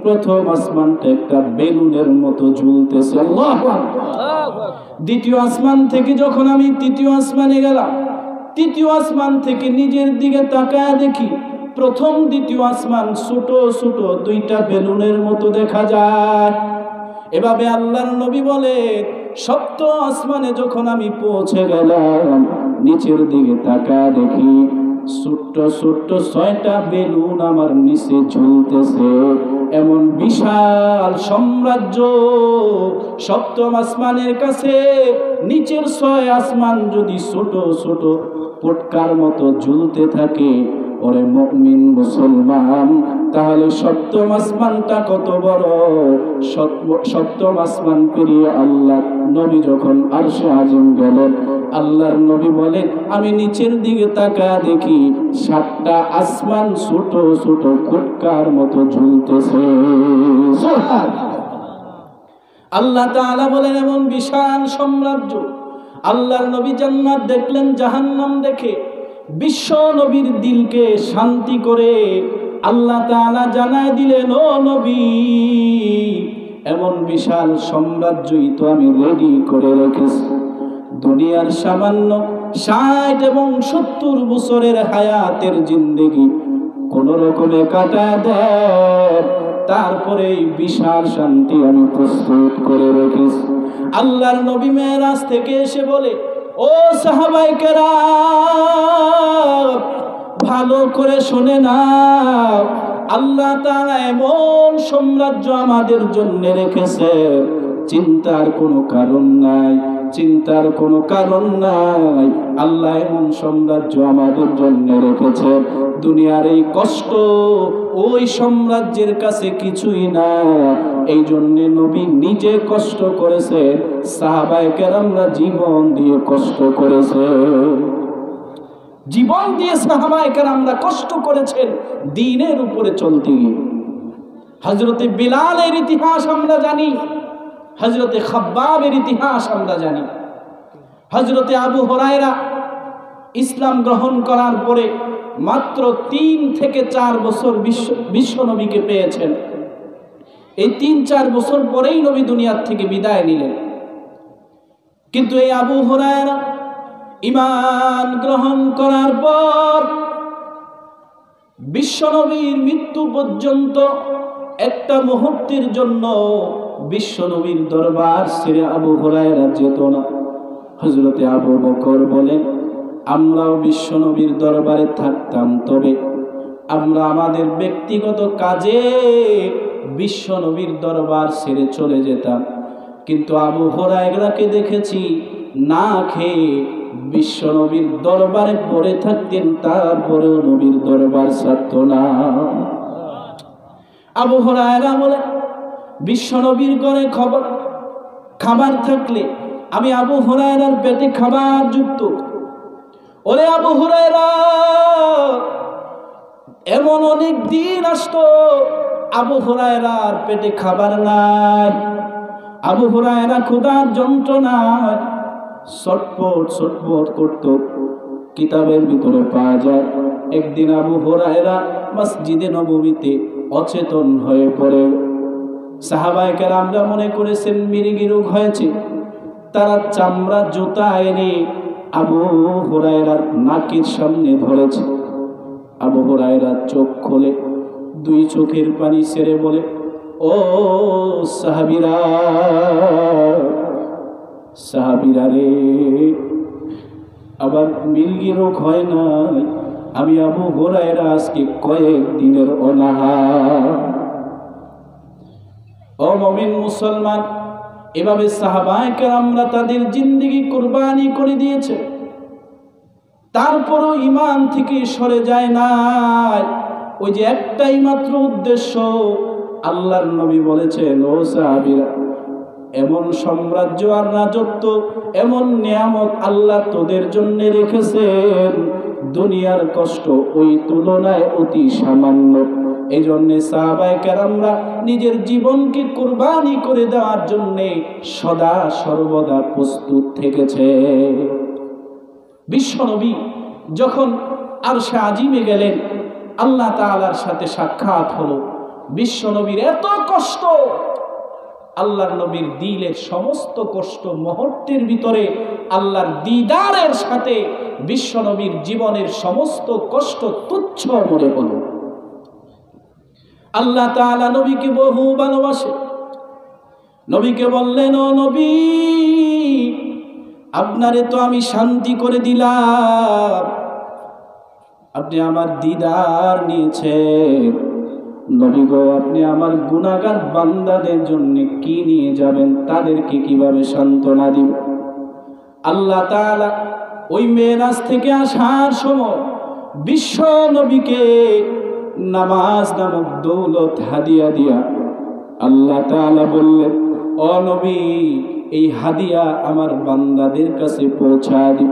S1: প্রথম আসমানটা একটা বেলুনের মতো ঝুলতেছে। আল্লাহু আকবার। দ্বিতীয় আসমান থেকে যখন আমি তৃতীয় আসমানে গেলাম, তৃতীয় আসমান থেকে নিজের দিকে তাকায় দেখি প্রথম দ্বিতীয় আসমান ছোট ছোট 2টা বেলুনের মতো দেখা যায়। এভাবে আল্লাহর নবী বলে, সপ্তম আসমানে যখন আমি পৌঁছে গেলাম, নিচের দিকে তাকায় দেখি ছোট্ট ছোট্ট 6টা বেলুন আমার নিচে ঝুলতেছে। এমন বিশাল সাম্রাজ্য সপ্তম আসমানের কাছে, নিচের 6 আসমান যদি ছোট ছোট পটকার মতো ঝুলতে থাকে, ওরে মুমিন মুসলমান, তাহলে সপ্তম আসমানটা কত বড়। সপ্তম আসমান পেরিয়ে আল্লাহ নবী যখন আরশে আজিম গেলেন, আল্লাহর নবী বলেন, আমি নিচের দিকে তাকায় দেখি 7টা আসমান ছোট ছোট কুটকার মতো ঝুলতেছে। আল্লাহ তাআলা বলেন, এমন বিশাল সাম্রাজ্য। আল্লাহর নবী জান্নাত দেখলেন, জাহান্নাম দেখে বিশ্ব নবীর দিলকে শান্তি করে আল্লাহ তাআলা জানায় দিলেন, ও নবী, এমন বিশাল সাম্রাজ্যই তো আমি রেডি করে রেখেছি। দুনিয়ার সামান্য 60 এবং 70 বছরের হায়াতের জিন্দেগি কোন রকমে কাটায় দেয়, তারপরে বিশাল শান্তি আমি প্রস্তুত করে রেখেছি। আল্লাহর নবী মেরাজ থেকে এসে বলে, ও সাহাবায়ে কেরাম, ভালো করে শুনে নাও, আল্লাহ তাআলা এমন সাম্রাজ্য আমাদের জন্য রেখেছে, চিন্তার কোনো কারণ নাই, চিন্তার কোনো কারণ নাই। আল্লাহ এমন সাম্রাজ্য আমাদের জন্য রেখেছে, দুনিয়ার এই কষ্ট ওই সাম্রাজ্যের কাছে কিছুই না। এই জন্য নবী নিজে কষ্ট করেছে, সাহাবায়ে কেরামরা জীবন দিয়ে কষ্ট করেছে। জীবন দিয়ে সাহাবায়ে কেরামরা কষ্ট করেছেন দ্বীনের উপরে চলতে গিয়ে। হযরতে বিলালের ইতিহাস আমরা জানি, হযরতে খাব্বাবের ইতিহাস আমরা জানি, হযরতে আবু হুরায়রা ইসলাম গ্রহণ করার পরে মাত্র 3 থেকে 4 বছর বিশ্ব নবীকে পেয়েছেন। এই 3-4 বছর পরেই নবী দুনিয়ার থেকে বিদায় নিলেন। কিন্তু এই আবু হুরায়রা ঈমান গ্রহণ করার পর বিশ্ব নবীর মৃত্যু পর্যন্ত একটা মুহূর্তের জন্য বিশ্ব নবীর দরবার ছেড়ে আবু হুরায়রা যেত না। হযরতে আবু বকর বলেন, আমরাও বিশ্ব নবীর দরবারে থাকতাম, তবে আমরা আমাদের ব্যক্তিগত কাজে বিশ্ব নবীর দরবার ছেড়ে চলে যেতাম। কিন্তু আবু হুরায়রাকে দেখেছি না খেয়ে বিশ্ব নবীর দরবারে পড়ে থাকতেন, তারপরেও নবীর দরবার ছাড়ত না। আবু হুরায়রা বলে, বিশ্ব নবীর ঘরে খাবার থাকলে আমি আবু হুরায়রার পেটে খাবার যুক্ত। ওরে আবু হুরায়রা, এমন অনেক দিন আসতো আবু হুরায়রার পেটে খাবার নাই, আবু হুরায়রা ক্ষুধার যন্ত্রণায় ছটফট ছটফট করত। কিতাবের ভিতরে পাওয়া যায় একদিন আবু হুরায়রা মসজিদে নববীতে অচেতন হয়ে পড়ে। সাহাবায়ে কেরামরা মনে করেছেন মৃগী রোগ হয়েছে, তারা চামড়া জুতা এনে আবু হুরায়রার নাকের সামনে ধরেছে। আবু হুরায়রা চোখ খোলে, 2 চোখের পানি ছেড়ে বলে, ও সাহাবীরা, সাহাবীরা রে, আবার মৃগী রোগ হয় না, আমি আবু হুরায়রা আজকে কয়েক দিনের অনাহার। ও মুমিন মুসলমান, এভাবে সাহাবায়ে কেরামরা তাদের জিন্দেগি কুরবানি করে দিয়েছে, তারপরও ঈমান থেকে সরে যায় নাই। ওই যে একটাই মাত্র উদ্দেশ্য, আল্লাহর নবী বলেছেন, ও সাহাবীরা, এমন সাম্রাজ্য আর রাজত্ব, এমন নিয়ামত আল্লাহ তোদের জন্য রেখেছেন, দুনিয়ার কষ্ট ওই তুলনায় অতি সামান্য। এই জন্যে সাহাবায়ে কেরামরা নিজের জীবনকে কুরবানি করে দেওয়ার জন্যে সদা সর্বদা প্রস্তুত থেকেছে। বিশ্ব নবী যখন আরশে আজিমে গেলেন, আল্লাহ তাআলার সাথে সাক্ষাৎ হলো। বিশ্ব নবীর এত কষ্ট, আল্লাহর নবীর দিলের সমস্ত কষ্ট মুহূর্তের ভিতরে আল্লাহর দিদারের সাথে বিশ্ব নবীর জীবনের সমস্ত কষ্ট তুচ্ছ মনে হলো। আল্লাহ তাআলা নবীকে বহু ভালোবাসে। নবীকে বললেন, ও নবী, আপনারে তো আমি শান্তি করে দিলাম, আপনি আমার দিদার নিয়েছেন। নবী গো, আপনি আমার গুনাহগার বান্দাদের জন্য কি নিয়ে যাবেন, তাদেরকে কিভাবে সান্ত্বনা দিব? আল্লাহ তাআলা ওই মেরাজ থেকে আসার সময় বিশ্ব নবীকে নামাজ নামক দৌলত হাদিয়া দিয়া আল্লাহ তাআলা বললেন, ও নবী, এই হাদিয়া আমার বান্দাদের কাছে পৌঁছা দিন।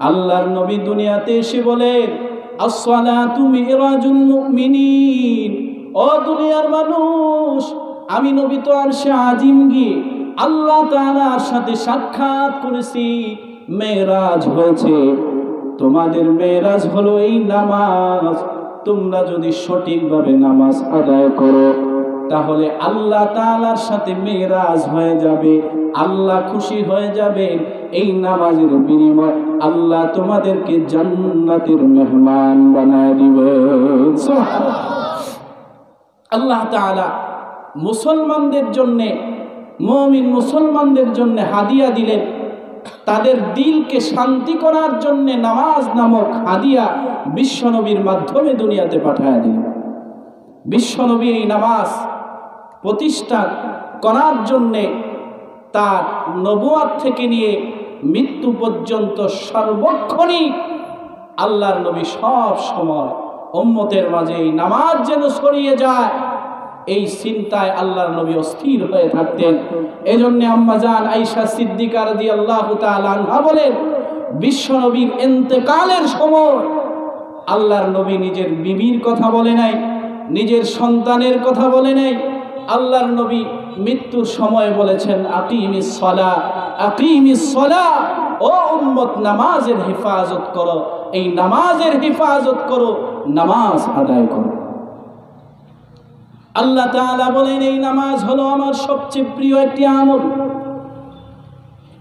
S1: আল্লাহর নবী দুনিয়াতে এসে বলেন, আসসালাতু মিরাজুল মুমিনিন, ও দুনিয়ার মানুষ, আমি নবী তো আরশে আজিম গিয়ে আল্লাহ তাআলার সাথে সাক্ষাৎ করেছি, মেরাজ হয়েছে। তোমাদের মেরাজ হলো এই নামাজ। তোমরা যদি সঠিকভাবে নামাজ আদায় করো, তাহলে আল্লাহ তাআলার সাথে মেরাজ হয়ে যাবে, আল্লাহ খুশি হয়ে যাবেন। এই নামাজের বিনিময়ে আল্লাহ তোমাদেরকে জান্নাতের মেহমান বানায় দিবেন। আল্লাহ তাআলা মুসলমানদের জন্য, মুমিন মুসলমানদের জন্য হাদিয়া দিলেন। তাদের দিলকে শান্তি করার জন্য নামাজ নামক হাদিয়া বিশ্বনবীর মাধ্যমে দুনিয়াতে পাঠায় দিলেন। বিশ্বনবী এই নামাজ প্রতিষ্ঠা করার জন্যে তার নবুয়াত থেকে নিয়ে মৃত্যু পর্যন্ত সর্বক্ষণিক আল্লাহর নবী সব সময় উম্মতের মাঝে এই নামাজ যেন ছড়িয়ে যায়, এই চিন্তায় আল্লাহর নবী অস্থির হয়ে থাকতেন। এজন্য আম্মা জান আয়েশা সিদ্দিকা রাদিয়াল্লাহু তাআলা আনহা বলেন, বিশ্ব নবীর ইন্তেকালের সময় আল্লাহর নবী নিজের বিবির কথা বলে নাই, নিজের সন্তানের কথা বলে নাই। আল্লাহর নবী মৃত্যুর সময় বলেছেন, আকিমিস সালাহ, আকিমিস সালাহ, ও উম্মত নামাজের হেফাজত করো, এই নামাজের হেফাজত করো, নামাজ আদায় করো। আল্লাহ তাআলা বলেন, এই নামাজ হলো আমার সবচেয়ে প্রিয় একটি আমল।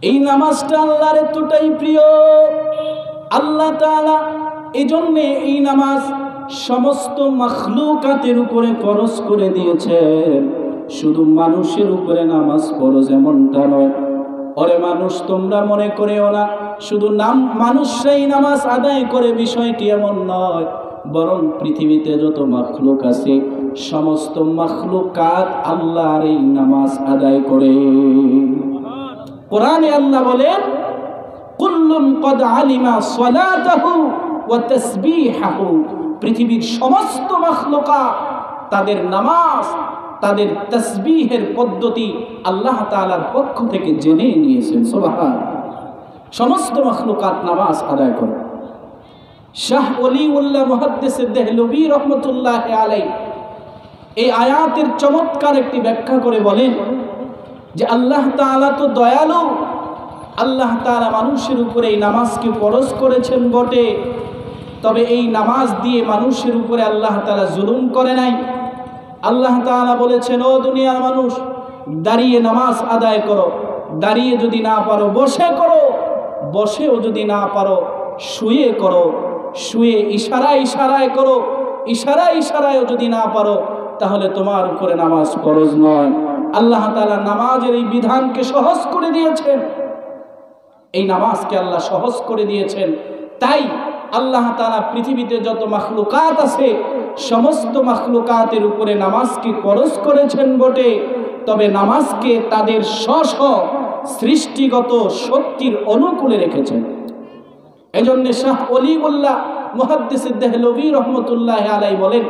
S1: এই নামাজটা আল্লাহর এতটাই প্রিয়, আল্লাহ তাআলা এজন্যে এই নামাজ সমস্ত মাখলুকাতের উপরে ফরজ করে দিয়েছেন। শুধু মানুষের উপরে নামাজ ফরজ এমনটা নয়। ওরে মানুষ, তোমরা মনে করেও না শুধু মানুষরাই নামাজ আদায় করে, বিষয়টি এমন নয়। বরং পৃথিবীতে যত মাখলুক আছে সমস্ত মাখলুকাত আল্লাহর এই নামাজ আদায় করে। কোরআনে আল্লাহ বলেন, কুল্লুন কদ আলিমা সালাতাহু ওয়া তাসবিহাহু, পৃথিবীর সমস্ত মাখলুকাত তাদের নামাজ, তাদের তাসবিহের পদ্ধতি আল্লাহ তাআলার পক্ষ থেকে জেনে নিয়েছেন। সুবহানাল্লাহ। সমস্ত মাখলুকাত নামাজ আদায় করে। শাহ ওলিউল্লাহ মুহাদ্দিস দেহলভী রাহমাতুল্লাহি আলাইহি এই আয়াতের চমৎকার একটি ব্যাখ্যা করে বলেন যে আল্লাহ তাআলা তো দয়ালু, আল্লাহ তাআলা মানুষের উপরে এই নামাজকে ফরজ করেছেন বটে, তবে এই নামাজ দিয়ে মানুষের উপরে আল্লাহ তাআলা জুলুম করে নাই। আল্লাহ তাআলা বলেছেন, ও দুনিয়ার মানুষ, দাঁড়িয়ে নামাজ আদায় করো, দাঁড়িয়ে যদি না পারো বসে করো, বসেও যদি না পারো শুয়ে করো, শুয়ে ইশারায় ইশারায় করো, ইশারায় ইশারায়ও যদি না পারো তাহলে তোমার উপরে নামাজ ফরজ নয়। আল্লাহ তাআলা নামাজের এই বিধানকে সহজ করে দিয়েছেন, এই নামাজকে আল্লাহ সহজ করে দিয়েছেন। তাই আল্লাহ তাআলা পৃথিবীতে যত মাখলুকাত আছে সমস্ত মাখলুকাতের উপরে নামাজকে ফরজ করেছেন বটে, তবে নামাজকে তাদের স্ব সৃষ্টিগত শক্তির অনুকূলে রেখেছেন। এজন্য শাহ ওলিউল্লাহ মুহাদ্দিস দেহলভী রাহমাতুল্লাহি আলাইহি বলেন,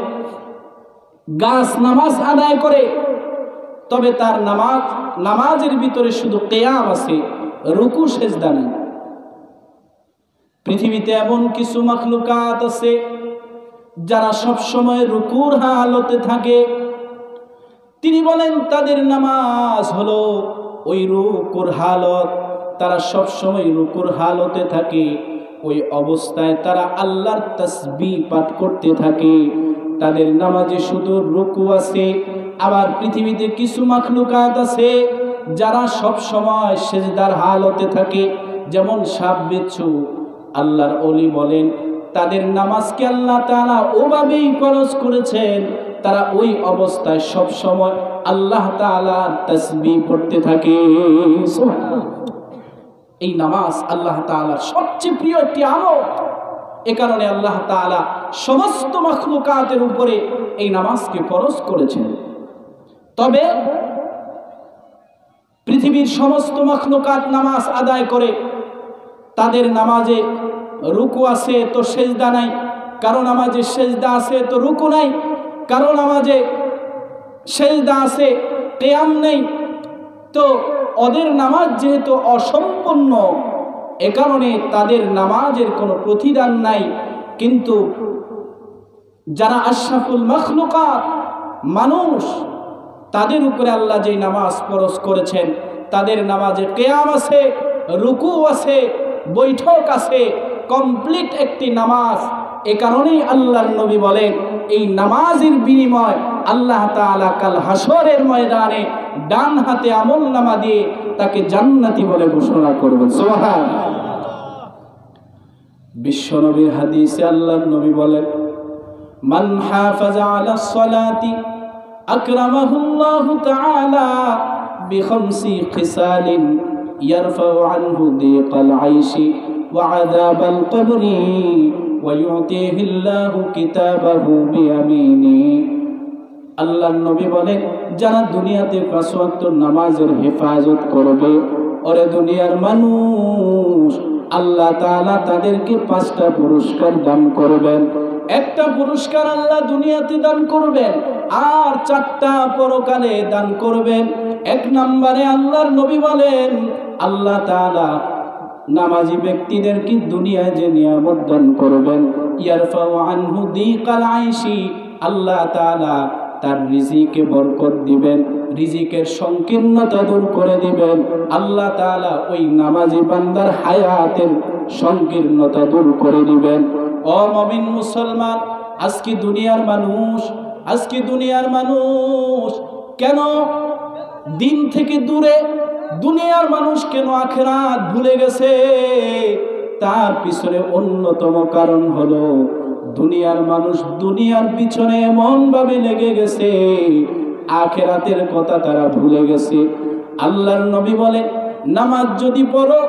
S1: গাছ নামাজ আদায় করে, তবে তার নামাজের ভিতরে শুধু কিয়াম আছে, রুকু সেজদা নেই। পৃথিবীতে এমন কিছু মাখলুকাত আছে যারা সব সময় রুকুর হালতে থাকে। তিনি বলেন তাদের নামাজ হলো ওই রুকুর হালত, তারা সব সময় রুকুর হালতে থাকে, ওই অবস্থায় তারা আল্লাহর তাসবিহ পাঠ করতে থাকে। তাদের নামাজে শুধু রুকু আছে। আবার পৃথিবীতে কিছু মাখলুকাত আছে যারা সব সময় সেজদার হালতে থাকে, যেমন সাপ বিচ্ছু। আল্লাহর ওলি বলেন তাদের নামাজকে আল্লাহ তাআলা ওভাবেই ফরজ করেছেন, তারা ওই অবস্থায় সব সময় আল্লাহ তাআলার তাসবিহ পড়তে থাকে। এই নামাজ আল্লাহ তাআলার সবচেয়ে প্রিয় একটি আমল। এ কারণে আল্লাহ তাআলা সমস্ত মাখলুকাতের উপরে এই নামাজকে ফরজ করেছেন। তবে পৃথিবীর সমস্ত মাখলুকাত নামাজ আদায় করে, তাদের নামাজে রুকু আছে তো সেজদা নাই, কারো নামাজে সেজদা আছে তো রুকু নাই, কারো নামাজে সেজদা আছে কিয়াম নেই। তো ওদের নামাজ যেহেতু অসম্পূর্ণ, এ কারণে তাদের নামাজের কোনো প্রতিদান নাই। কিন্তু যারা আশরাফুল মাখলুকাত মানুষ, তাদের উপরে আল্লাহ যে নামাজ ফরজ করেছেন, তাদের নামাজে কিয়াম আছে, রুকু আছে, বৈঠক আছে, কমপ্লিট একটি নামাজ। এ কারণেই আল্লাহর নবী বলেন এই নামাজের বিনিময় আল্লাহ তাআলা কাল হাসরের ময়দানে ডান হাতে আমলনামা দিয়ে তাকে জান্নাতি বলে ঘোষণা করবেন। সুবহানাল্লাহ। বিশ্বনবীর হাদিসে আল্লাহর নবী বলেন, মান হাফাজা আলাস সালাতি আকরামাহুল্লাহু তাআলা বিখামসি খিসালিন ইয়ারফাউ আনহু দিকাল আইশি ওয়া আযাবাল কবরি ওয়া ইউতিহিল্লাহু কিতাবাহু বিয়ামিনি। আল্লাহর নবী বলেন, যারা দুনিয়াতে ৫ ওয়াক্ত নামাজের হেফাজত করবে, ওরে দুনিয়ার মানুষ, আল্লাহ তাআলা তাদেরকে ৫টা পুরস্কার দান করবেন। একটা পুরস্কার আল্লাহ দুনিয়াতে দান করবেন আর 4টা পরকালে দান করবেন। 1 নম্বরে আল্লাহর নবী বলেন আল্লাহ তাআলা নামাজি ব্যক্তিদেরকে দুনিয়ায় যে নিয়ামত দান করবেন, ইয়ারফাউ আনহু দিকাল আইশি, আল্লাহ তাআলা তার রিজিকে বরকত দিবেন, রিজিকের সংকীর্ণতা দূর করে দিবেন। আল্লাহ তাআলা ওই নামাজি বান্দার হায়াতের সংকীর্ণতা দূর করে দিবেন। ও মুমিন মুসলমান, আজকে দুনিয়ার মানুষ কেন দিন থেকে দূরে? দুনিয়ার মানুষ কেন আখিরাত ভুলে গেছে? তার পিছনে অন্যতম কারণ হলো দুনিয়ার মানুষ দুনিয়ার পিছনে এমন ভাবে লেগে গেছে, আখিরাতের কথা তারা ভুলে গেছে। আল্লাহর নবী বলে, নামাজ যদি পড়ো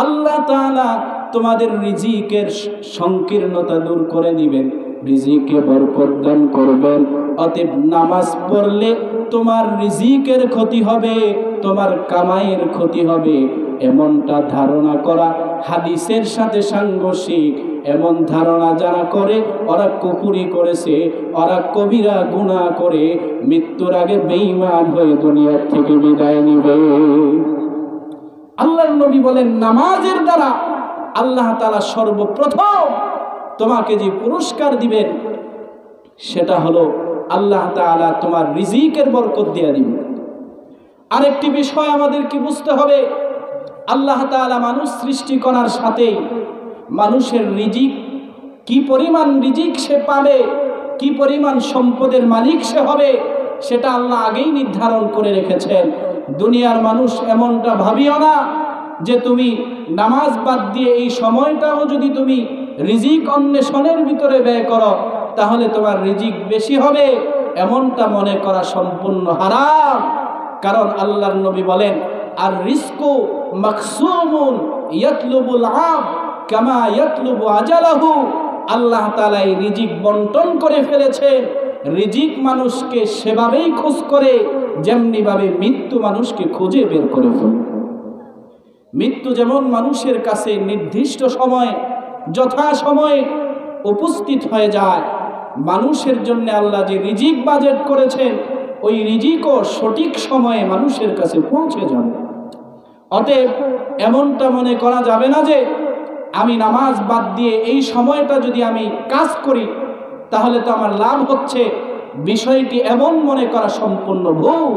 S1: আল্লাহ তাআলা তোমাদের রিজিকের সংকীর্ণতা দূর করে দিবেন, রিজিকে বরকত দান করবেন। অতএব নামাজ পড়লে তোমার রিজিকের ক্ষতি হবে, তোমার কামাইয়ের ক্ষতি হবে, এমনটা ধারণা করা হাদিসের সাথে সাংঘর্ষিক। এমন ধারণা যারা করে ওরা কুফরি করেছে, ওরা কবিরা গুনাহ করে মৃত্যুর আগে বেঈমান হয়ে দুনিয়া থেকে বিদায় নেবে। আল্লাহর নবী বলেন, নামাজের দ্বারা আল্লাহ তাআলা সর্বপ্রথম তোমাকে যে পুরস্কার দিবেন সেটা হলো আল্লাহ তাআলা তোমার রিজিকের বরকত দিয়ে দিবেন। আরেকটি বিষয় আমাদেরকে বুঝতে হবে, আল্লাহ তাআলা মানুষ সৃষ্টি করার সাথেই মানুষের রিজিক, কি পরিমাণ রিজিক সে পাবে, কি পরিমাণ সম্পদের মালিক সে হবে, সেটা আল্লাহ আগেই নির্ধারণ করে রেখেছেন। দুনিয়ার মানুষ এমনটা ভাবিও না যে তুমি নামাজ বাদ দিয়ে এই সময়টাও যদি তুমি রিজিক অন্বেষণের ভিতরে ব্যয় করো তাহলে তোমার রিজিক বেশি হবে, এমনটা মনে করা সম্পূর্ণ হারাম। কারণ আল্লাহর নবী বলেন, আর রিজকু মাকসুমুন ইয়াতলুবুল আব কামা ইয়াতলুবু আজালাহু, আল্লাহ তাআলা এই রিজিক বন্টন করে ফেলেছেন। রিজিক মানুষকে সেভাবেই খোঁজ করে যেমনি ভাবে মৃত্যু মানুষকে খুঁজে বের করে ফেলে। মৃত্যু যেমন মানুষের কাছে নির্দিষ্ট সময়ে যথাসময়ে উপস্থিত হয়ে যায়, মানুষের জন্য আল্লাহ যে রিজিক বাজেট করেছেন ওই রিজিকও সঠিক সময়ে মানুষের কাছে পৌঁছে যাবে। অতএব এমনটা মনে করা যাবে না যে আমি নামাজ বাদ দিয়ে এই সময়টা যদি আমি কাজ করি তাহলে তো আমার লাভ হচ্ছে, বিষয়টি এমন মনে করা সম্পূর্ণ ভুল।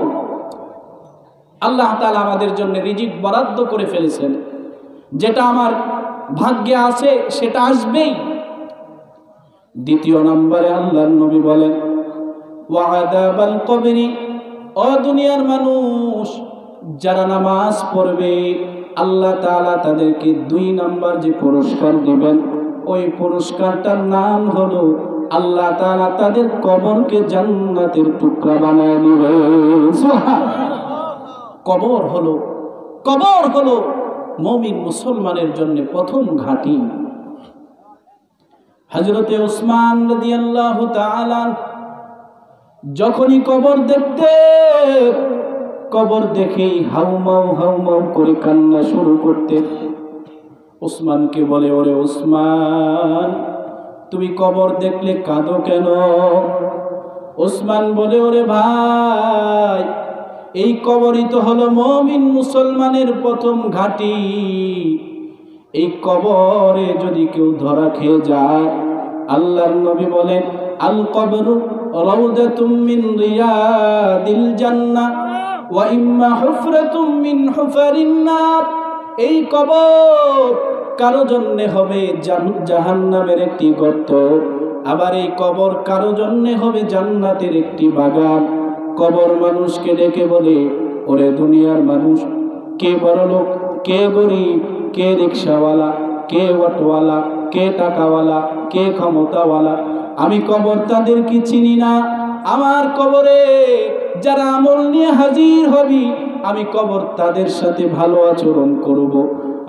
S1: আল্লাহ তাআলা আমাদের জন্য রিজিক বরাদ্দ করে ফেলেছেন, যেটা আমার ভাগ্যে আছে সেটা আসবেই। দ্বিতীয় নম্বরে আল্লাহর নবী বলেন, ওয়া আযাবাল কবরি, ও দুনিয়ার মানুষ যারা নামাজ পড়বে আল্লাহ তাআলা তাদেরকে 2 নাম্বার যে পুরস্কার দিবেন ওই পুরস্কারটার নাম হলো আল্লাহ তাআলা তাদের কবরকে জান্নাতের টুকরা বানায় দিবেন। সুবহানাল্লাহ। কবর হলো মুমিন মুসলমানের জন্য প্রথম ঘাঁটি। হযরতে ওসমান রাদিয়াল্লাহু তাআলা যখনই কবর দেখেই হাউমাউ করে কান্না শুরু করতে। ওসমানকে বলে, ওরে ওসমান, তুমি কবর দেখলে কাঁদো কেন? ওসমান বলে, ওরে ভাই, এই কবরই তো হলো মুমিন মুসলমানের প্রথম ঘাঁটি। এই কবরে যদি কেউ ধরা খেয়ে যায়, আল্লাহর নবী বলেন, আল কবরু রাউদাতুম মিন রিয়াদিল জান্নাহ ওয়া ইম্মা হুফরাতুম মিন হুফারিন নার। এই কবর কারো জন্য হবে জাহান্নামের একটি গর্ত, আবার এই কবর কারো জন্য হবে জান্নাতের একটি বাগান। কবর মানুষকে ডেকে বলে, ওরে দুনিয়ার মানুষ, কে বড়লোক, কে গরিব, কে রিকশাওয়ালা, কে অটোওয়ালা, কে টাকাওয়ালা, কে ক্ষমতাওয়ালা, আমি কবর তাদেরকে চিনি না। আমার কবরে যারা আমল নিয়ে হাজির হবি আমি কবর তাদের সাথে ভালো আচরণ করব।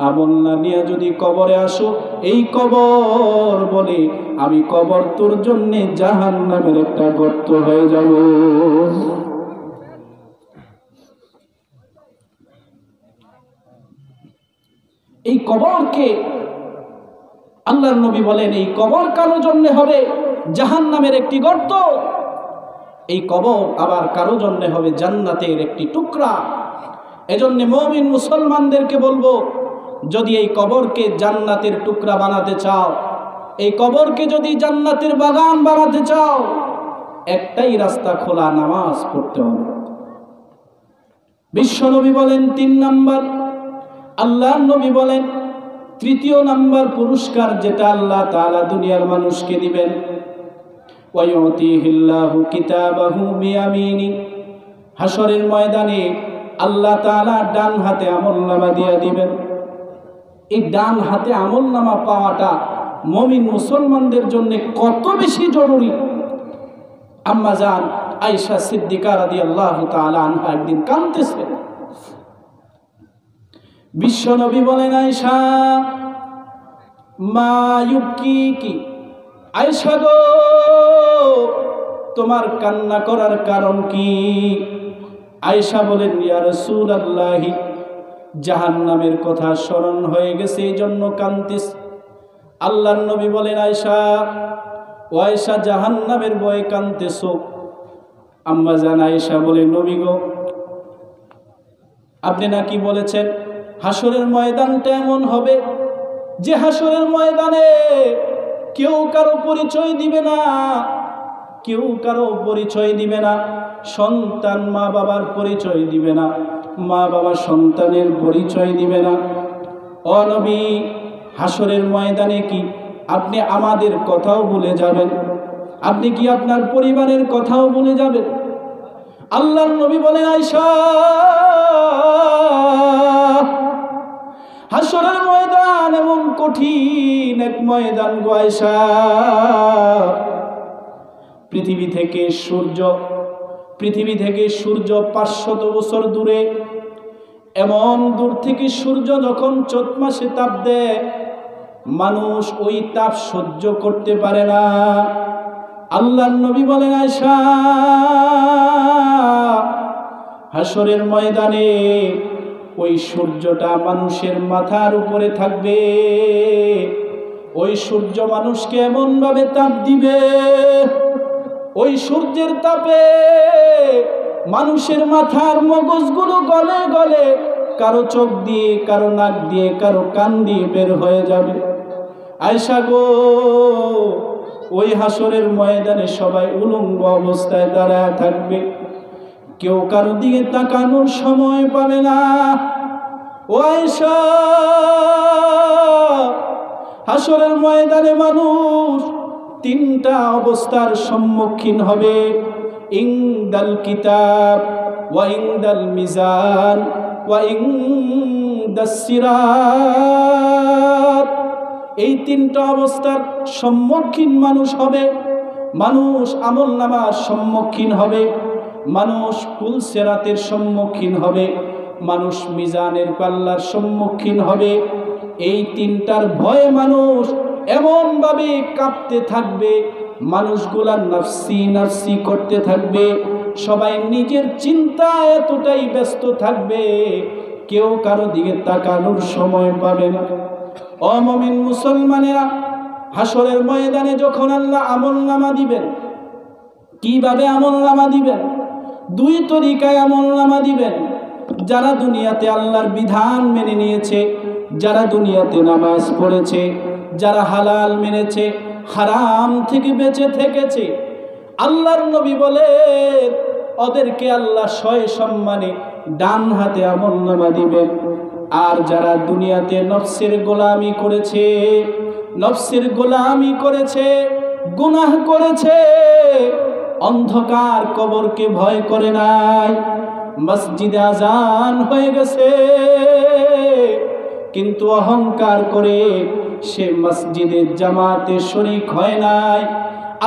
S1: আমল না নিয়ে যদি কবরে আসো, এই কবর বলে আমি কবর তোর জন্য জাহান্নামের একটা গর্ত হয়ে যাব। এই কবরকে আল্লাহর নবী বলেন, এই কবর কারোর জন্য হবে জাহান্নামের একটি গর্ত, এই কবর আবার কারো জন্য হবে জান্নাতের একটি টুকরা। এজন্য মুমিন মুসলমানদেরকে বলবো, যদি এই কবরকে জান্নাতের টুকরা বানাতে চাও, এই কবরকে যদি জান্নাতের বাগান বানাতে চাও, একটাই রাস্তা খোলা, নামাজ পড়তে হবে। বিশ্বনবী বলেন 3 নাম্বার, আল্লাহর নবী বলেন 3য় নাম্বার পুরস্কার যেটা আল্লাহ তাআলা দুনিয়ার মানুষকে দিবেন, ওয়ায়ুতিহিল্লাহু কিতাবাহু বিয়ামিনি, হাশরের ময়দানে আল্লাহ তাআলা ডান হাতে আমলনামা দিয়ে দিবেন। এই ডান হাতে আমলনামা পাওয়াটা মুমিন মুসলমানদের জন্য কত বেশি জরুরি। আম্মা জান আয়েশা সিদ্দিকা রাদিয়াল্লাহু তাআলা আনহা একদিন কাঁদতেছেন। বিশ্বনবী বলেন, আয়েশা মা ইউবকিকি, আয়েশা গো তোমার কান্না করার কারণ কি? আয়েশা বলেন, ইয়া রাসূলুল্লাহ, জাহান্নামের কথা স্মরণ হয়ে গেছে, এই জন্য কাঁদতেছি। আল্লাহর নবী বলেন, আয়েশা ও আয়েশা জাহান্নামের ভয়ে কাঁদতেছো? আম্মা জান আয়েশা বলে, নবী গো আপনি নাকি বলেছেন হাসরের ময়দানটা এমন হবে যে হাসরের ময়দানে কেউ কারো পরিচয় দিবে না, কেউ কারো পরিচয় দিবে না, সন্তান মা বাবার পরিচয় দিবে না, মা বাবা সন্তানের পরিচয় দিবে না। ও নবী, হাসরের ময়দানে কি আপনি আমাদের কথাও ভুলে যাবেন? আপনি কি আপনার পরিবারের কথাও ভুলে যাবেন? আল্লাহর নবী বলেন, আয়েশা হাসরের ময়দান এমন কঠিন এক ময়দান গো আয়েশা, পৃথিবী থেকে সূর্য 500 বছর দূরে, এমন দূর থেকে সূর্য যখন চৈত মাসে তাপ দেয়, মানুষ ওই তাপ সহ্য করতে পারে না। আল্লাহর নবী বলেন, আয়েশা হাসরের ময়দানে ওই সূর্যটা মানুষের মাথার উপরে থাকবে, ওই সূর্য মানুষকে এমন ভাবে তাপ দিবে, ওই সূর্যের তাপে মানুষের মাথার মগজগুলো গলে গলে কারো চোখ দিয়ে, কারো নাক দিয়ে, কারো কান দিয়ে বের হয়ে যাবে। আয়েশা গো ওই হাসরের ময়দানে সবাই উলঙ্গ অবস্থায় দাঁড়ায় থাকবে, কেউ কারো দিকে তাকানোর সময় পাবে না। ও আয়েশা হাসরের ময়দানে মানুষ 3টা অবস্থার সম্মুখীন হবে, ইনদাল কিতাব ওয়া ইনদাল মিজান ওয়া ইনদাস সিরাত। এই 3টা অবস্থার সম্মুখীন মানুষ হবে। মানুষ আমলনামার সম্মুখীন হবে, মানুষ পুলসেরাতের সম্মুখীন হবে, মানুষ মিজানের পাল্লার সম্মুখীন হবে। এই 3টার ভয়ে মানুষ এমন ভাবে কাঁপতে থাকবে, মানুষগুলা নাফসি নাফসি করতে থাকবে, সবাই নিজের চিন্তায় এতটাই ব্যস্ত থাকবে, কেউ কারো দিকে তাকানোর সময় পাবে না। ও মুমিন মুসলমানেরা, হাসরের ময়দানে যখন আল্লাহ আমলনামা দিবেন, কিভাবে আমলনামা দিবেন? 2 তরিকায় আমলনামা দিবেন। যারা দুনিয়াতে আল্লাহর বিধান মেনে নিয়েছে, যারা দুনিয়াতে নামাজ পড়েছে, যারা হালাল মেনেছে, হারাম থেকে বেঁচে থেকেছে, আল্লাহর নবী বলেন ওদেরকে আল্লাহ সসম্মানে ডান হাতে আমলনামা দিবেন। আর যারা দুনিয়াতে নফসের গোলামি করেছে, নফসের গোলামি করেছে, গুনাহ করেছে, অন্ধকার কবরকে ভয় করে নাই, মসজিদে আজান হয়ে গেছে কিন্তু অহংকার করে সে মসজিদে জামাতে শরীক হয় নাই,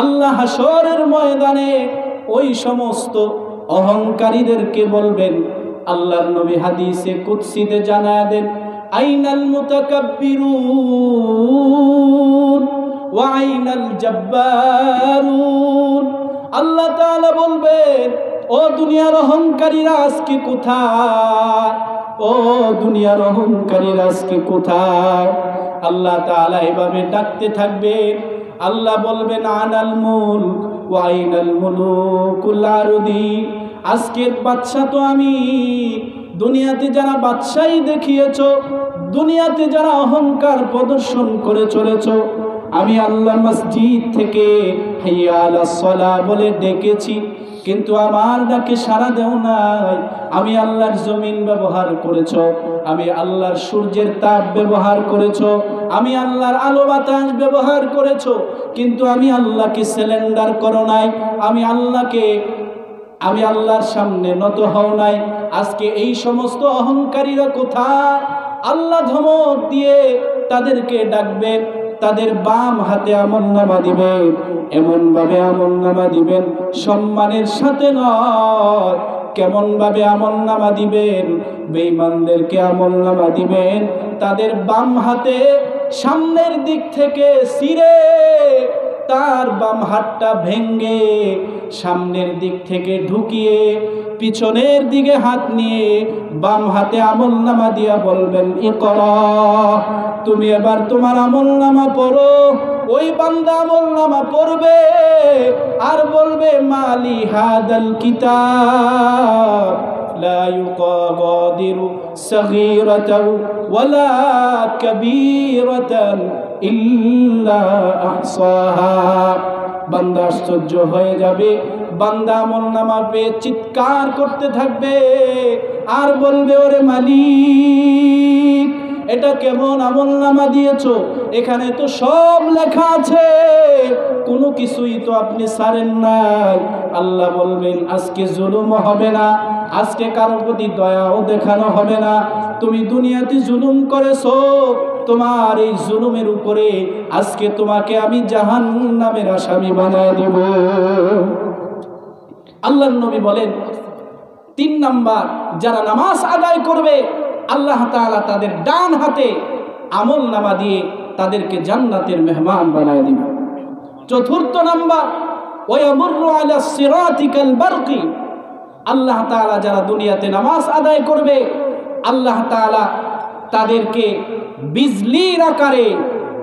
S1: আল্লাহ হাসরের ময়দানে ওই সমস্ত অহংকারীদেরকে বলবেন, আল্লাহর নবী হাদিসে কুদসিতে জানায় দেন, আইনাল মুতাকাব্বিরুন ওয়া আইনাল জাব্বারুন। আল্লাহ তাআলা বলবেন, ও দুনিয়ার অহংকারীরা আজকে কোথায়? ও দুনিয়ার অহংকারীরা আজকে কোথায়? আল্লাহ তাআলা এভাবে ডাকতে থাকবে, আল্লাহ বলবেন আনাল মুলক ওয়া আইনাল মুলুকুল আরদি। আজকের বাদশা তো আমি। দুনিয়াতে যারা বাদশাহী দেখিয়েছো, দুনিয়াতে যারা অহংকার প্রদর্শন করে চলেছো, আমি আল্লাহ মসজিদ থেকে হাইয়া আলাস সালাহ বলে ডেকেছি, কিন্তু আমার ডাকে সাড়া দেও নাই। আমি আল্লাহর জমিন ব্যবহার করেছো, আমি আল্লাহর সূর্যের তাপ ব্যবহার করেছো, আমি আল্লাহর আলো বাতাস ব্যবহার করেছো, কিন্তু আমি আল্লাহকে সিলিন্ডার করো নাই, আমি আল্লাহর সামনে নত হও নাই। আজকে এই সমস্ত অহংকারীরা কোথায়? আল্লাহ ধমক দিয়ে তাদেরকে ডাকবেন, তাদের বাম হাতে আমলনামা দিবেন, এমন ভাবে আমলনামা দিবেন সম্মানের সাথে নয়। কেমন ভাবে আমলনামা দিবেন? বেঈমানদেরকে আমলনামা দিবেন তাদের বাম হাতে সামনের দিক থেকে ছিঁড়ে, তার বাম হাতটা ভেঙ্গে সামনের দিক থেকে ঢুকিয়ে পিছনের দিকে হাত নিয়ে বাম হাতে আমলনামা দিয়া বলবেন ইকরা, তুমি এবার তোমার আমলনামা পড়ো। ওই বান্দা আমলনামা পড়বে আর বলবে মালি হাদাল কিতাব লা ইউগাদিরু সগীরাতাও ওয়ালা কাবীরাতান ইল্লা আহসাহা। বান্দা আশ্চর্য হয়ে যাবে, বান্দা আমলনামা পেয়ে চিৎকার করতে থাকবে আর বলবে ওরে মালিক, এটা কেমন আমলনামা দিয়েছো? এখানে তো সব লেখা আছে, কোনো কিছুই তো আপনি ছাড়েন নাই। আল্লাহ বলবেন আজকে জুলুম হবে না, আজকে কারোর প্রতি দয়াও দেখানো হবে না। তুমি দুনিয়াতে জুলুম করেছো, তোমার এই জুলুমের উপরে আজকে তোমাকে আমি জাহান্নামের আসামি বানায় দেব। আল্লাহর নবী বলেন 3 নাম্বার, যারা নামাজ আদায় করবে আল্লাহ তাআলা তাদের ডান হাতে আমলনামা দিয়ে তাদেরকে জান্নাতের মেহমান বানায় দিবেন। 4 নাম্বার, ওয়ায়ামুরু আলা সিরাতি কাল বারকি। আল্লাহ তাআলা যারা দুনিয়াতে নামাজ আদায় করবে আল্লাহ তাআলা তাদেরকে বিজলির আকারে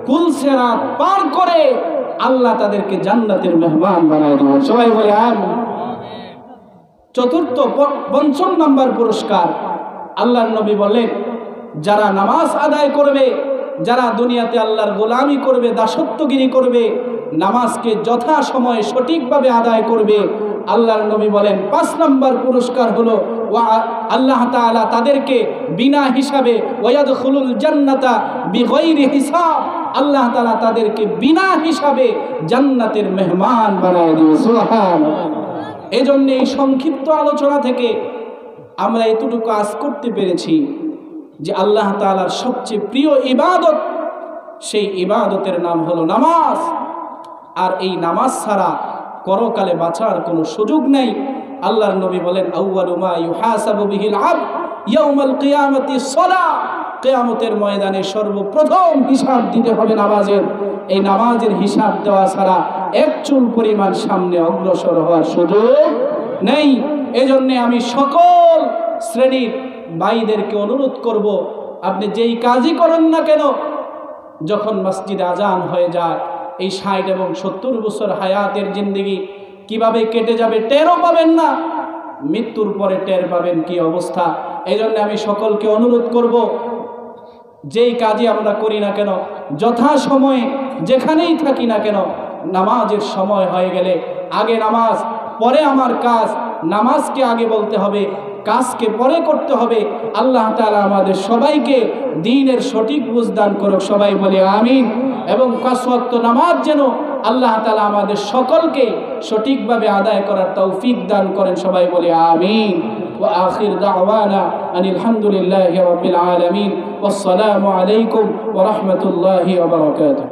S1: পুলসিরাত পার করে আল্লাহ তাদেরকে জান্নাতের মেহমান বানায় দিবেন। সবাই বলে আমিন। 5 নাম্বার পুরস্কার, আল্লাহর নবী বলেন যারা নামাজ আদায় করবে, যারা দুনিয়াতে আল্লাহর গোলামি করবে, দাসত্বগিরি করবে, নামাজকে যথা সময়ে সঠিকভাবে আদায় করবে, আল্লাহর নবী বলেন 5 নাম্বার পুরস্কার হলো আল্লাহ তাআলা তাদেরকে বিনা হিসাবে ওয়ায়াদখুলুল জান্নাতা বিগাইরি হিসাব, আল্লাহ তাআলা তাদেরকে বিনা হিসাবে জান্নাতের মেহমান বানায় দিবেন। সুবহানাল্লাহ। এজন্য এই সংক্ষিপ্ত আলোচনা থেকে আমরা এতটুকু আজ করতে পেরেছি যে আল্লাহ তাআলার সবচেয়ে প্রিয় ইবাদত, সেই ইবাদতের নাম হলো নামাজ। আর এই নামাজ ছাড়া পরকালে বাঁচার কোনো সুযোগ নেই। আল্লাহর নবী বলেন আউয়ালু মা ইউহাসাবু বিহিল আবদ ইয়াউমাল কিয়ামাতি সালাহ। কিয়ামতের ময়দানে সর্বপ্রথম হিসাব দিতে হবে নামাজের। এই নামাজের হিসাব দেওয়া ছাড়া এক চুল পরিমাণ সামনে অগ্রসর হওয়ার সুযোগ নেই। এজন্য আমি সকল শ্রেণীর ভাইদেরকে অনুরোধ করব, আপনি যেই কাজই করেন না কেন, যখন মসজিদে আজান হয়ে যায় এই 60 এবং 70 বছর হায়াতের জিন্দেগি কিভাবে কেটে যাবে টেরও পাবেন না, মৃত্যুর পরে টের পাবেন কি অবস্থা। এই জন্য আমি সকলকে অনুরোধ করব, যেই কাজই আমরা করি না কেন, যথা সময়ে যেখানেই থাকি না কেন, নামাজের সময় হয়ে গেলে আগে নামাজ পরে আমার কাজ, নামাজকে আগে বলতে হবে, কাজকে পরে করতে হবে। আল্লাহ তাআলা আমাদের সবাইকে দ্বীনের সঠিক বুঝ দান করুক। সবাই বলে আমিন। এবং 5 ওয়াক্ত নামাজ যেন আল্লাহ তাআলা আমাদের সকলকে সঠিকভাবে আদায় করার তৌফিক দান করেন। সবাই বলে আমিন। ওয়া আখির দাওয়ানা আনিল হামদুলিল্লাহি রাব্বিল আলামিন। ওয়াসসালামু আলাইকুম ওয়া রাহমাতুল্লাহি ওয়া বারাকাতুহু।